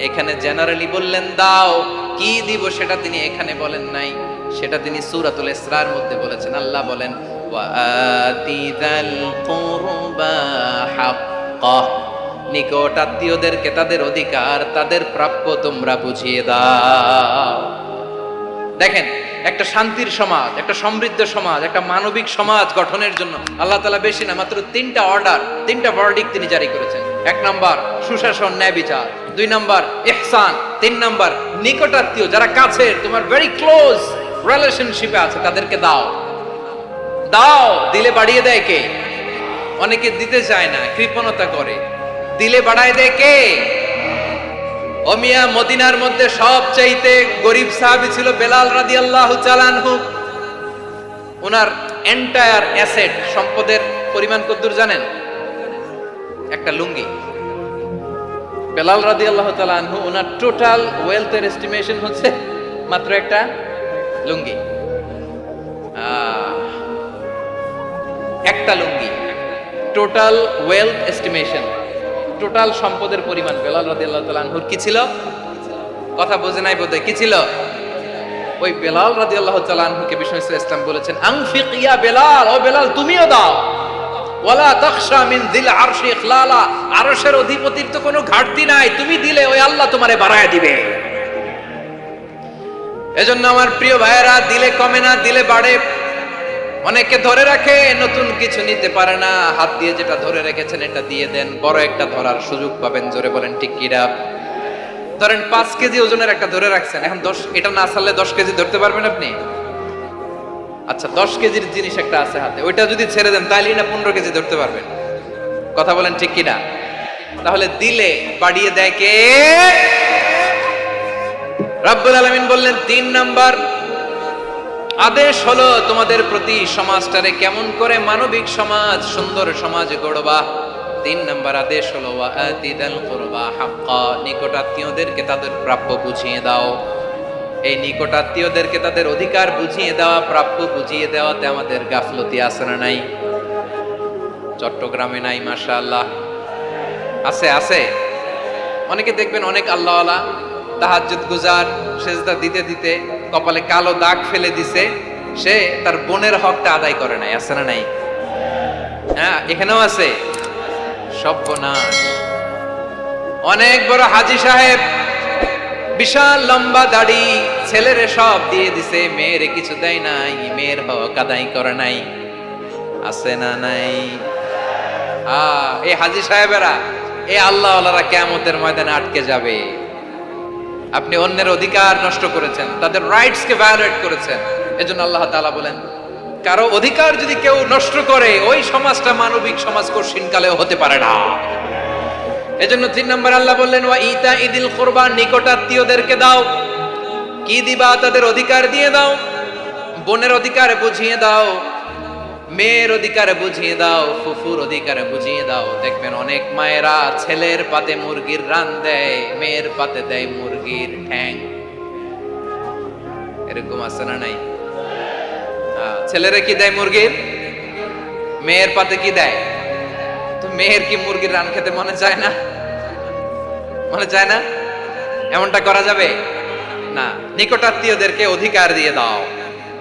এখানে জেনারেলি বললেন দাও, কি দিব সেটা তিনি এখানে বলেন নাই, সেটা তিনি সূরাতুল ইসরার মধ্যে বলেছেন। আল্লাহ বলেন ওয়া আতিযাল কুরবা হাক্কাহ, নিকট আত্মীয়দেরকে তাদের অধিকার, তাদের প্রাপ্য তোমরা বুঝিয়ে দাও। দেখেন, একটা শান্তির সমাজ, একটা সমৃদ্ধ সমাজ, একটা মানবিক সমাজ গঠনের জন্য আল্লাহ তাআলা বেশি না, মাত্র তিনটা অর্ডার, তিনটা ভার্ডিক্ট তিনি জারি করেছেন। এক নাম্বার সুশাসন, ন্যায় বিচার। দুই নাম্বার ইহসান। তিন নাম্বার নিকটাত্মীয় যারা কাছের, তোমার ভেরি ক্লোজ রিলেশনশিপে আছে, তাদেরকে দাও। দাও, দিলে বাড়িয়ে দেয় কে? অনেকে দিতে চায় না, কৃপণতা করে। দিলে বাড়ায় দেয় কে? ওমিয়া মদিনার মধ্যে সবচাইতে গরিব সাহাবী ছিল বেলাল রাদিয়াল্লাহু তাআলা আনহু। ওনার এন্টায়ার অ্যাসেট, সম্পদের পরিমাণ কতদূর জানেন? একটা লুঙ্গি। বেলাল রাদিয়াল্লাহু তাআলা আনহু, ওনার টোটাল ওয়েলথের এস্টিমেশন হচ্ছে মাত্র একটা লুঙ্গি। একটা লুঙ্গি, টোটাল ওয়েলথ এস্টিমেশন, টোটাল সম্পদের পরিমাণ বেলাল রাদিয়াল্লাহু তাআলা আনহুর কি ছিল? কথা বোঝে নাই বোধহয়, কি ছিল? ওই বেলাল রাদিয়াল্লাহু তাআলা আনহুকে বিষ্ণু ইসলাম বলেছেন, আনফিক ইয়া বেলাল, ও বেলাল তুমিও দাও। ওয়ালা তাখশা মিন যিল আরশি ইখলালা, আরশের অধিপতির তো কোনো ঘাটতি নাই, তুমি দিলে ওই আল্লাহ তোমারে বাড়ায় দিবে। এজন্য আমার প্রিয় ভাইয়েরা, দিলে কমে না, দিলে বাড়ে। অনেকে ধরে রাখে, নতুন কিছু নিতে পারে না, হাত দিয়ে যেটা ধরে রেখেছেন এটা দিয়ে দেন, বড় একটা ধরার সুযোগ পাবেন। জোরে বলেন ঠিক কিনা? ধরেন 5 কেজি ওজনের একটা ধরে রাখছেন, এখন 10, এটা না ছাড়লে 10 কেজি ধরতে পারবেন আপনি? আচ্ছা, 10 কেজির জিনিস একটা আছে হাতে, ওইটা যদি ছেড়ে দেন তাহলে না 15 কেজি ধরতে পারবেন। কথা বলেন ঠিক কিনা? তাহলে দিলে বাড়িয়ে দেয় কে? রব্বুল আলামিন বললেন 3 নাম্বার আদেশ হলো তোমাদের প্রতি সমাজটারে কেমন করে মানবিক সমাজ, সুন্দর সমাজ গড়বা। 3 নাম্বার আদেশ হলো ওয়াআতিদাল কুরবা হাক্কা, নিকটাত্মীয়দেরকে তাদের প্রাপ্য বুঝিয়ে দাও। এই নিকটাত্মীয়দেরকে তাদের অধিকার বুঝিয়ে দেওয়া, প্রাপ্য বুঝিয়ে দেওয়াতে আমাদের গাফলতি আছে না নাই? চট্টগ্রামে নাই? মাশাআল্লাহ আছে, আছে। অনেকে দেখবেন অনেক আল্লাহওয়ালা, তাহাজ্জুদ গুজার, সেজদা দিতে দিতে কপালে কালো দাগ ফেলে দিছে, সে তার বোনের হকটা আদায় করে নাই। আছে না নাই? হ্যাঁ, এখানেও আছে। সর্বনাশ। অনেক বড় হাজী সাহেব, বিশাল লম্বা দাড়ি, ছেলেরে সব দিয়ে দিছে, মেয়েরে কিছু দেয় নাই, মেয়ের হক আদায় করে নাই। আছে না নাই? এই হাজী সাহেবেরা, এই আল্লাহওয়ালারা কিয়ামতের ময়দানে আটকে যাবে। আপনি অন্যের অধিকার নষ্ট করেছেন, তাদের রাইটস কে ভায়োলেট করেছেন। এজন্য আল্লাহ তাআলা বলেন, কারো অধিকার যদি কেউ নষ্ট করে, ওই সমাজটা মানবিক সমাজ কঠিনকালেও হতে পারে না। এজন্য 3 নম্বর আল্লাহ বললেন ওয়া ইতা ইদিল কুরবা, নিকটাত্মীয়দেরকে দাও। কি দিবা? তাদের অধিকার দিয়ে দাও। বোনের অধিকার বুঝিয়ে দাও, মেয়ের অধিকার বুঝিয়ে দাও, ফুফুর অধিকার বুঝিয়ে দাও। দেখবেন অনেক মায়েরা ছেলের পাতে মুরগির রান দেয়, মেয়ের পাতে দেয় মুরগির ঠ্যাং। এরকম আছে না নাই? ছেলেরা কি দেয়? মুরগির। মেয়ের পাতে কি দেয়? তো মেয়ের কি মুরগির রান খেতে মনে চায় না? মনে চায় না? এমনটা করা যাবে না। নিকটাত্মীয়দেরকে অধিকার দিয়ে দাও,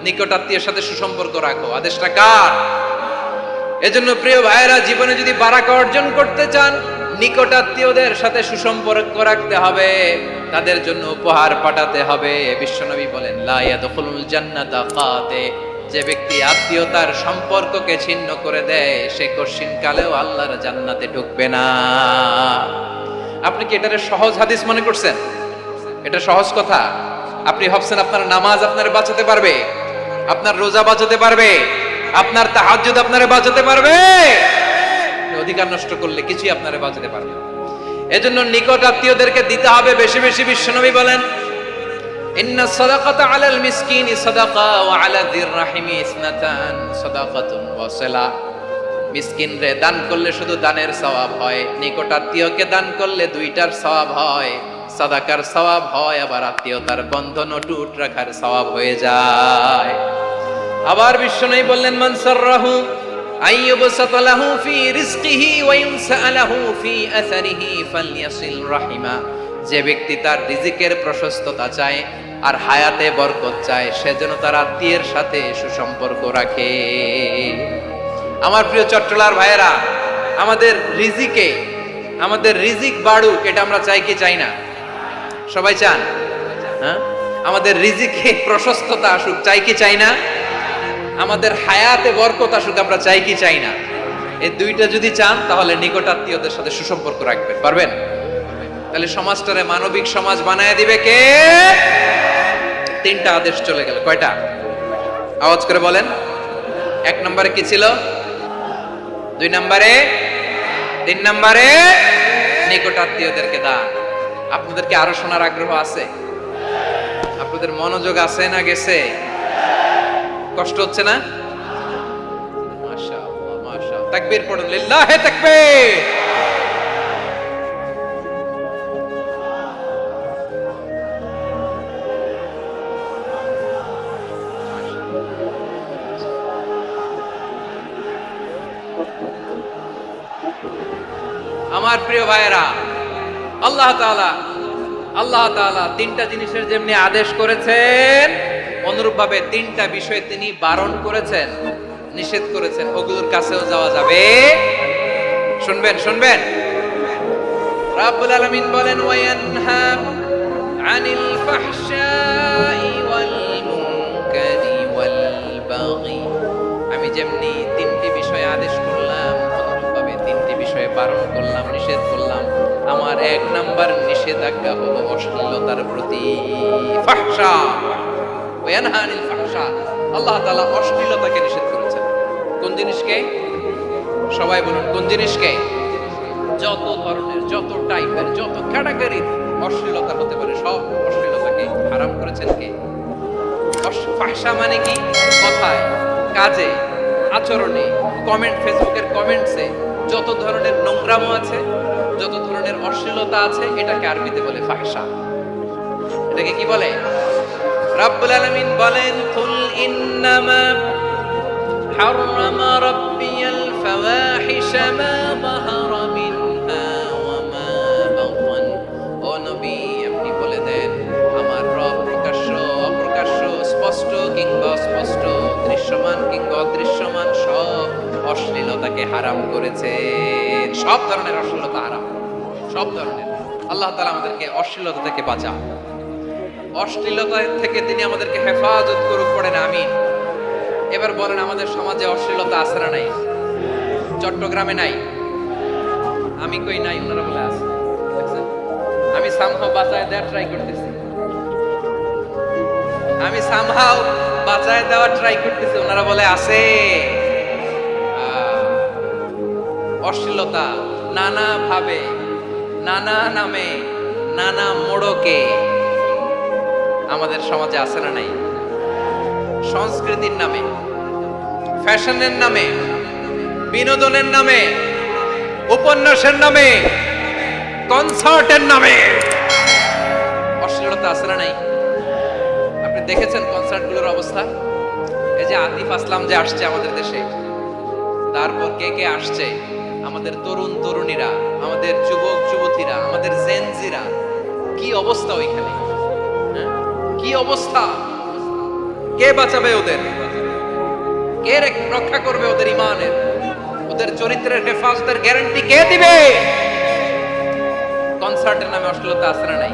নিকটাত্মীয়ের সাথে সুসম্পর্ক রাখো। আদেশটা কার? এজন্য প্রিয় ভাইয়েরা, জীবনে যদি বারাকা অর্জন করতে চান, নিকটাত্মীয়দের সাথে সুসম্পর্ক রাখতে হবে, তাদের জন্য উপহার পাঠাতে হবে। বিশ্বনবী বলেন লা ইয়াদখুলুল জান্নাতা কাতে, যে ব্যক্তি আত্মীয়তার সম্পর্ককে ছিন্ন করে দেয়, সে কঠিন কালেও আল্লাহর জান্নাতে ঢুকবে না। আপনি কি এটারে সহজ হাদিস মনে করছেন? এটা সহজ কথা? আপনি ভাবছেন আপনার নামাজ আপনারে বাঁচাতে পারবে, আপনার রোজা বাঁচাতে পারবে, আপনার তাহাজ্জুদ আপনারে বাঁচাতে পারবে? অধিকার নষ্ট করলে কিছুই আপনারে বাঁচাতে পারবে না। এজন্য নিকট আত্মীয়দেরকে দিতে হবে বেশি বেশি। বিশ্বনবী বলেন ইন্না সাদাকাতা আলাল মিসকিনি সাদাকা ওয়া আলা যির রাহিমি ইসনাতান সাদাকাতুন ওয়া সিলা। মিসকিনরে দান করলে শুধু দানের সওয়াব হয়, নিকট আত্মীয়কে দান করলে 2টার সওয়াব হয়। সাদাকার সওয়াব হয়, আবার আত্মীয়তার বন্ধন অটুট রাখার সওয়াব হয়ে যায়। আবার বিশ্বনবী বললেন মান সাররাহু আইয়ুবসাতা লাহু ফি রিজকিহি ওয়া ইউনসা লাহু ফি আসারিহি ফালইয়াসিল রাহিমা। যে ব্যক্তি তার রিজিকের প্রশস্ততা চায় আর হায়াতে বরকত চায়, সে যেন তার আত্মীয়ের সাথে সুসম্পর্ক রাখে। আমার প্রিয় চট্টলার ভাইয়েরা, আমাদের রিজিক বাড়ুক, এটা আমরা চাই কি চাই না? সবাই চান? হ্যাঁ, আমাদের রিজিকে প্রশস্ততা আসুক, চাই কি চাই না? আমাদের হায়াতে বরকত আসুক, আমরা চাই কি চাই না? এই 2টা যদি চান, তাহলে নিকট আত্মীয়দের সাথে সুসম্পর্ক রাখবেন। পারবেন? তাহলে সমাজটারে মানবিক সমাজ বানায় দিবে কে? তিনটা আদেশ চলে গেল। কয়টা? আওয়াজ করে বলেন। 1 নম্বরে কি ছিল? 2 নম্বরে, 3 নম্বরে নিকটাত্মীয়দেরকে দান। আপনাদেরকে আরো শোনার আগ্রহ আছে? আপনাদের মনোযোগ আছে না গেছে? কষ্ট হচ্ছে না? মাশাআল্লাহ, মাশাআল্লাহ। তাকবীর পড়ুন, লিল্লাহে তাকবীর। আমার প্রিয় ভাইয়েরা, আল্লাহ তাআলা তিনটা জিনিসের যেমনি আদেশ করেছেন, অনুরূপ ভাবে তিনটা বিষয় তিনি বারণ করেছেন, নিষেধ করেছেন। ওগুলোর কাছেও যাওয়া যাবে। শুনবেন। রাব্বুল আলামিন বলেন, ওয়ায়ানহা আনিল ফাহশাই ওয়াল মুনকারি ওয়াল বাগি। আমি যেমনি তিনটি বিষয় আদেশ করলাম, অনুরূপভাবে তিনটি বিষয়ে বারণ করলাম, নিষেধ করলাম। আমার 1 নাম্বার নিষেধাজ্ঞা হলো অশ্লীলতার প্রতি। ফাহশা, ওয়ায়ানহা আনিল ফাহশা। আল্লাহ তাআলা অশ্লীলতাকে নিষেধ করেছেন। কোন জিনিসকে? সবাই বলুন, কোন জিনিসকে? যত ধরনের, যত টাইপের, যত ক্যাটাগরির অশ্লীলতা হতে পারে, সব অশ্লীলতাকে হারাম করেছেন কে? ফাহশা মানে কি? কথায়, কাজে, আচরণে, কমেন্ট, ফেসবুকের কমেন্টসে যত ধরনের নোংরামো আছে, যত ধরনের অশ্লীলতা আছে, এটাকে আরবিতে বলে ফাহশা। এটাকে কি বলে? রাব্বুল আলামিন বলেন, কুল ইন্নামা হাররামা রাব্বিয়াল ফাওয়াহিশা মা যাহারা মিনহা ওয়া মা বাতান। ও নবী, আপনি বলে দেন, আমার রব প্রকাশ্য, অপ্রকাশ্য, স্পষ্ট কিংবা অস্পষ্ট, দৃশ্যমান কিংবা অদৃশ্যমান সব অশ্লীলতাকে হারাম করেছেন। সব ধরনের অশ্লীলতা হারাম, সব ধরনের। আল্লাহ তাআলা আমাদেরকে অশ্লীলতা থেকে বাঁচান, অশ্লীলতা থেকে তিনি আমাদেরকে হেফাজত করুক। পড়েন আমিন। এবার বলেন, আমাদের সমাজে অশ্লীলতা আছে না নাই? চট্টগ্রামে নাই? আমি কই নাই, ওনারা বলে আছে। আমি সামহাও বাঁচায় দেওয়ার ট্রাই করতেছি, ওনারা বলে আছে। অশ্লীলতা নানা ভাবে, নানা নামে, নানা মোড়কে আমাদের সমাজে আছে না নাই? সংস্কৃতির নামে, ফ্যাশনের নামে, বিনোদনের নামে, উপন্যাসের নামে, কনসার্টের নামে অশ্লীলতা আছে না নাই? আপনি দেখেছেন কনসার্টগুলোর অবস্থা? এই যে আতিফ আসলাম যে আসছে আমাদের দেশে, তারপর কে কে আসছে? আমাদের তরুণ তরুণীরা, আমাদের যুবক যুবতীরা, আমাদের জেনজিরা। কি অবস্থা ওইখানে, কি অবস্থা! কে বাঁচাবে ওদের? কে রক্ষা করবে ওদের ইমানের, ওদের চরিত্রের হেফাজতের গ্যারান্টি কে দিবে? কনসার্টের নামে অশ্লীলতা আছে না নাই?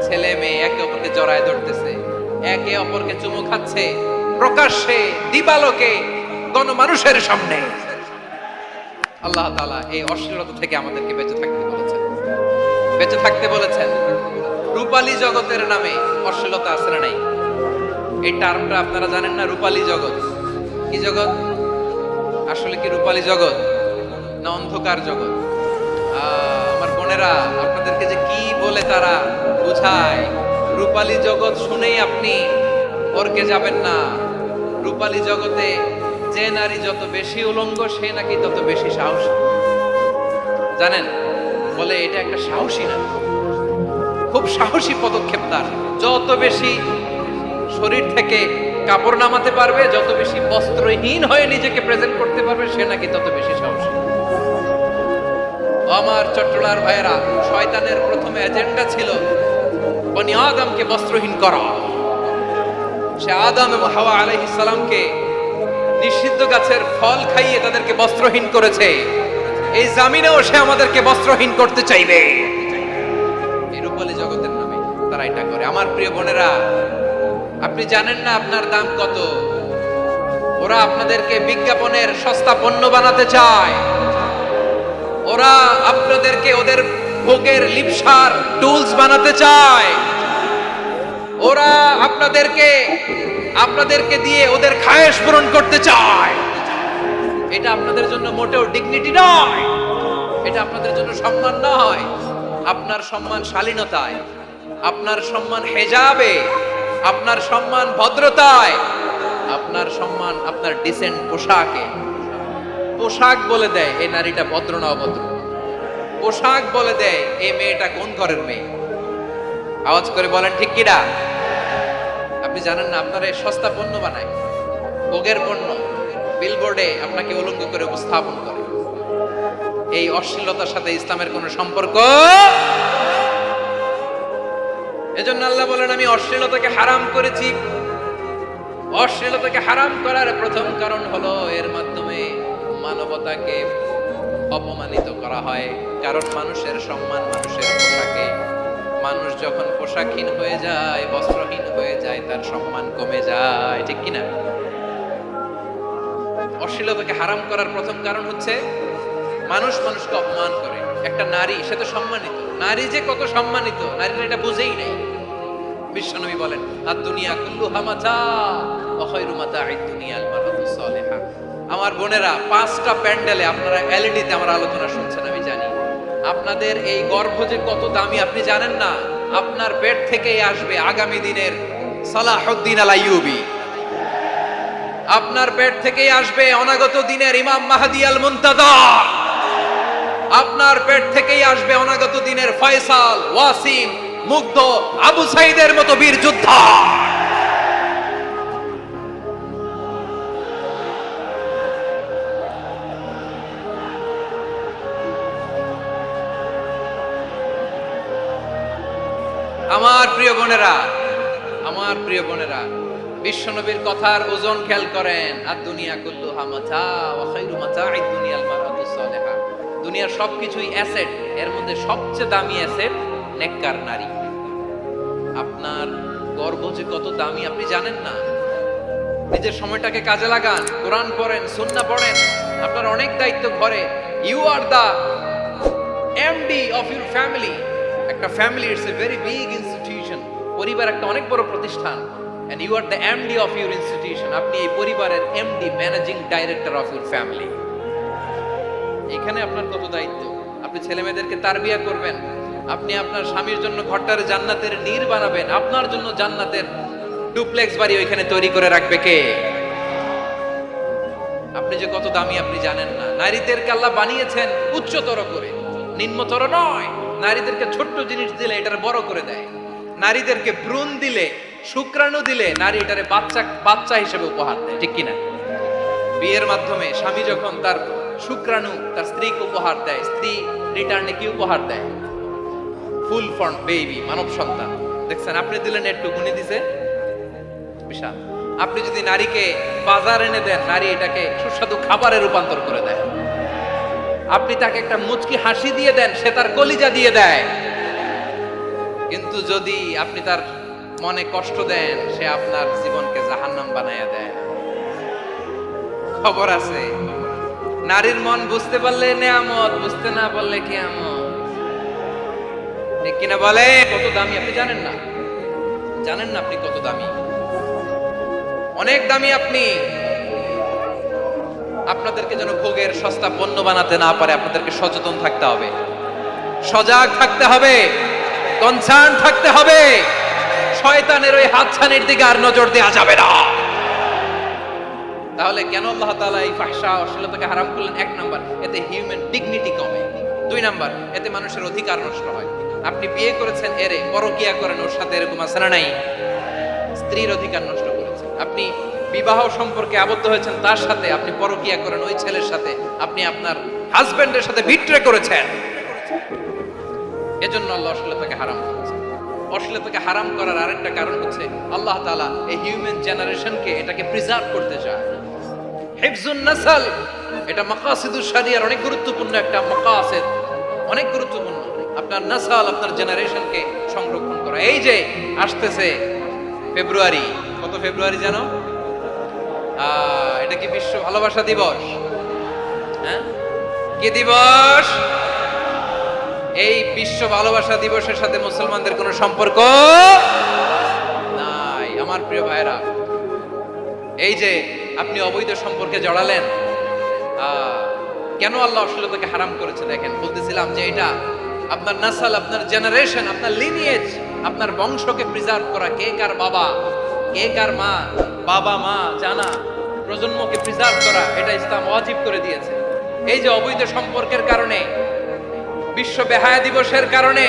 ছেলে মেয়ে একে অপরকে জড়ায় ধরতেছে, একে অপরকে চুমু খাচ্ছে, প্রকাশ্যে, দিবালোকে, গণমানুষের সামনে। আল্লাহ তাআলা এই অশ্লীলতা থেকে আমাদেরকে বেঁচে থাকতে বলেছেন, বেঁচে থাকতে বলেছেন। রূপালী জগতের নামে অশ্লীলতা আছে না নাই? এই টার্মটা আপনারা জানেন না? রূপালী জগৎ কি জগৎ? আসলে কি রূপালী জগৎ না অন্ধকার জগৎ? আমার বোনেরা, আপনাদেরকে যে কি বলে তারা বুঝায়, রূপালী জগৎ শুনেই আপনি অর্কে যাবেন না। রূপালী জগতে যে নারী যত বেশি উলঙ্গ, সে নাকি তত বেশি সাহসী। জানেন? বলে এটা একটা সাহসী না, খুব সাহসী পদক্ষেপ তার। যত বেশি শরীর থেকে কাপড় নামাতে পারবে, যত বেশি বস্ত্রহীন হয়ে নিজেকে প্রেজেন্ট করতে পারবে, সে নাকি তত বেশি সাহসী। আমার চট্টলার ভাইয়েরা, শয়তানের প্রথম এজেন্ডা ছিল বনি আদমকে বস্ত্রহীন করা। সে আদম এবং হাওয়া আলাইহিস সালামকে নিষিদ্ধ গাছের ফল খাইয়ে তাদেরকে বস্ত্রহীন করেছে। এই জামিনেও সে আমাদেরকে বস্ত্রহীন করতে চাইবে। এই রূপালী জগতের নামে তারা এটা করে। আমার প্রিয় বোনেরা, আপনি জানেন না আপনার দাম কত? ওরা আপনাদেরকে বিজ্ঞাপনের সস্তা পণ্য বানাতে চায়। ওরা আপনাদেরকে ওদের ভোগের লিপসার টুলস বানাতে চায়। ওরা আপনাদেরকে দিয়ে ওদের খায়েশ পূরণ করতে চায়। এটা আপনাদের জন্য মোটেও ডিগনিটি নয়, এটা আপনাদের জন্য সম্মান নয়। আপনার সম্মান শালীনতায়, আপনার সম্মান হেজাবে, আপনার সম্মান ভদ্রতায়, আপনার সম্মান আপনার ডিসেন্ট পোশাকে। পোশাক বলে দেয় এই নারীটা ভদ্র না অভদ্র, পোশাক বলে দেয় এই মেয়েটা কোন ঘরের মেয়ে। আওয়াজ করে বলেন ঠিক কিনা? আপনি জানেন না আপনারা এই সস্তা পণ্য বানায়, ভোগের পণ্য, বিলবোর্ডে আপনাকে উলঙ্গ করে উপস্থাপন করে। এই অশ্লীলতার সাথে ইসলামের কোনো সম্পর্ক। এজন্য আল্লাহ বলেন আমি অশ্লীলতাকে হারাম করেছি। অশ্লীলতাকে হারাম করার প্রথম কারণ হলো এর মাধ্যমে মানবতাকে অপমানিত করা হয়। কারণ মানুষের সম্মান মানুষের পোশাকে। মানুষ যখন পোশাকহীন হয়ে যায়, বস্ত্রহীন হয়ে যায়, তার সম্মান কমে যায়, ঠিক কিনা? অশ্লীলতাকে হারাম করার প্রথম কারণ হচ্ছে মানুষ মানুষকে অপমান করে। একটা নারী, সে তো সম্মানিত, নারী যে কত সম্মানিত নারীরা এটা বুঝেই নাই। বিশ্বনবী বলেন আদ-দুনিয়া কুল্লুহা মাতা ওয়া খায়রু মাতা'আদ দুনিয়াল মারআতুস সালিহা। আমার বোনেরা, 5টা প্যান্ডেলে আপনারা এলইডিতে আমার আলোচনা শুনছেন, আমি জানি। আপনাদের এই গর্ভ যে কত দামি আপনি জানেন না। আপনার পেট থেকেই আসবে আগামী দিনের সালাহুদ্দিন আল আইয়ুবী। আপনার পেট থেকেই আসবে অনাগত দিনের ইমাম মাহদী আল মুনতাযর। আপনার পেট থেকেই আসবে অনাগত দিনের ফয়সাল, ওয়াসিম, মুগ্ধ, আবু সাইদের মতো বীর যোদ্ধা। আমার প্রিয় বোনেরা, আমার প্রিয় বোনেরা, বিশ্বনবীর কথার ওজন খেয়াল করেন। আদ-দুনিয়া কুল্লুহা মাতা ওয়া খায়রু মাতা'আদ দুনিয়াল মারআতুস সালিহা। দুনিয়ার সবকিছুই অ্যাসেট, এর মধ্যে সবচেয়ে দামি অ্যাসেট নেককার নারী। আপনার গর্ভ যে কত দামি আপনি জানেন না। নিজের সময়টাকে কাজে লাগান, কোরআন পড়েন, সুন্নাহ পড়েন। আপনার অনেক দায়িত্ব ঘরে। You are the MD of your family. একটা family it's a very big institution. পরিবার একটা অনেক বড় প্রতিষ্ঠান। and you are the MD of your institution. আপনি এই পরিবারের MD, managing director of your family. এখানে আপনার কত দায়িত্ব। আপনি ছেলে মেয়েদেরকে তারবিয়া করবেন, আপনি আপনার স্বামীর জন্য ঘরটার জান্নাতের নীর বানাবেন, আপনার জন্য জান্নাতের ডুপ্লেক্স বাড়ি ওইখানে তৈরি করে রাখবে কে? আপনি যে কত দামি আপনি জানেন না। নারীদেরকে আল্লাহ বানিয়েছেন উচ্চতর করে, নিম্নতর নয়। নারীদেরকে ছোট্ট জিনিস দিলে এটার বড় করে দেয়। নারীদেরকে ভ্রূণ দিলে, শুক্রাণু দিলে নারী এটারে বাচ্চা হিসেবে উপহার দেয়, ঠিক কিনা? বিয়ের মাধ্যমে স্বামী যখন তার শুক্রাণু তার স্ত্রীকে উপহার দেয়, স্ত্রী রিটার্নে কি উপহার দেয়? ফুল ফর্ম বেবি, মানব সন্তান। দেখছেন, আপনি দিলেন একটু, গুণী দিছে বিশাল। আপনি যদি নারীকে বাজার এনে দেন, নারী এটাকে সুস্বাদু খাবারে রূপান্তর করে দেয়। আপনি তাকে একটা মুচকি হাসি দিয়ে দেন, সে তার কলিজা দিয়ে দেয়। কিন্তু যদি আপনি তার মনে কষ্ট দেন, সে আপনার জীবনকে জাহান্নাম বানায়া দেয়। খবর আছে, নারীর মন বুঝতে পারলে নেয়ামত, বুঝতে না পারলে কিয়ামত, ঠিক কিনা বলে? কত দামি আপনি জানেন না, জানেন না আপনি কত দামি, অনেক দামি আপনি। আপনাদেরকে যেন ভোগের সস্তা পণ্য বানাতে না পারে, আপনাদেরকে সচেতন থাকতে হবে, সজাগ থাকতে হবে, কনসার্ন থাকতে হবে। শয়তানের ওই হাতছানির দিকে আর নজর দেওয়া যাবে না। তাহলে কেন আল্লাহ তাআলা এই ফাহশা, অশ্লীলতাকে হারাম করলেন? 1 নাম্বার, এতে হিউম্যান ডিগনিটি কমে। 2 নাম্বার, এতে মানুষের অধিকার নষ্ট হয়। আপনি বিয়ে করেছেন, এরে পরকিয়া করেন, ওর সাথে এরকম আছে না নাই? স্ত্রীর অধিকার নষ্ট করেছেন। আপনি বিবাহ সম্পর্কে আবদ্ধ হয়েছেন তার সাথে, আপনি পরকিয়া করেন ওই ছেলের সাথে, আপনি আপনার হাজবেন্ডের সাথে বিট্রে করেছেন। এজন্য আল্লাহ অশ্লীলতাকে হারাম করেছেন। অশ্লীলতাকে হারাম করার আরেকটা কারণ হচ্ছে আল্লাহ তাআলা এই হিউম্যান জেনারেশনকে এটাকে প্রিজার্ভ করতে চায়। হিফজুন নাসল, এটা মাকাসিদুশ শরিয়ার অনেক গুরুত্বপূর্ণ একটা মাকাসিদ, অনেক গুরুত্বপূর্ণ। আপনার নাসল, আপনার জেনারেশনকে সংরক্ষণ করা। এই যে আসতেছে ফেব্রুয়ারি, কত ফেব্রুয়ারি জানো? এটা কি বিশ্ব ভালোবাসা দিবস? হ্যাঁ, কি দিবস? এই বিশ্ব ভালোবাসা দিবসের সাথে মুসলমানদের কোনো সম্পর্ক নাই। আমার প্রিয় ভাইরা, এই যে আপনি অবৈধ সম্পর্কে জড়ালেন, কেন আল্লাহ অশ্লীলতাকে হারাম করেছে দেখেন। বলতেছিলাম যে এটা আপনার নাসাল, আপনার জেনারেশন, আপনার লিনিয়েজ, আপনার বংশকে প্রিজার্ভ করা, কে কার বাবা, কে কার মা, বাবা মা জানা, প্রজন্মকে প্রিজার্ভ করা, এটা ইসলাম ওয়াজিব করে দিয়েছে। এই যে অবৈধ সম্পর্কের কারণে, বিশ্ব বেহায়া দিবসের কারণে,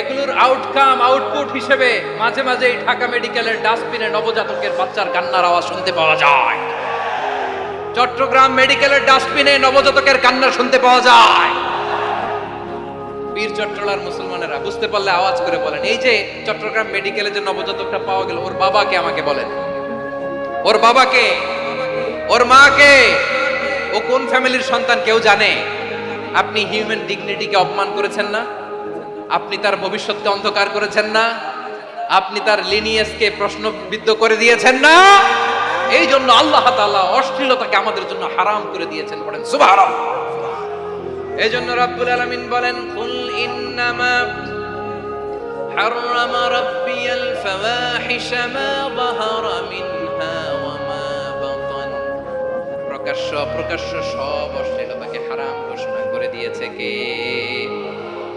এগুলোর আউটকাম, আউটপুট হিসেবে মাঝে মাঝে এই ঢাকা মেডিকেলের ডাস্টবিনে নবজাতকের বাচ্চার কান্নার আওয়াজ শুনতে পাওয়া যায়। চট্টগ্রাম মেডিকেলের ডাস্টবিনে নবজাতকের কান্না শুনতে পাওয়া যায়। বীর চট্টলার মুসলমানেরা বুঝতে পারলে আওয়াজ করে বলেন, এই যে চট্টগ্রাম মেডিকেলে যে নবজাতকটা পাওয়া গেল, ওর বাবাকে আমাকে বলেন, ওর বাবাকে, ওর মাকে, ও কোন ফ্যামিলির সন্তান কেউ জানে? আপনি হিউম্যান ডিগনিটিকে অপমান করেছেন না? আপনি তার ভবিষ্যৎকে অন্ধকার করেছেন না? আপনি তার লিনিয়েজকে প্রশ্নবিদ্ধ করে দিয়েছেন না? এই জন্য আল্লাহ তাআলা অশ্লীলতাকে আমাদের জন্য হারাম করে দিয়েছেন। বলেন সুবহানাল্লাহ। এই জন্য রাব্বুল আলামিন বলেন, কুল ইন্নামা হাররামা রাব্বিয়াল ফাওয়াহিশা মা যাহারা মিনহা ওয়া মা বাতান। প্রকাশ্য অপ্রকাশ্য সব অশ্লীলতাকে হারাম ঘোষণা করে দিয়েছে কে?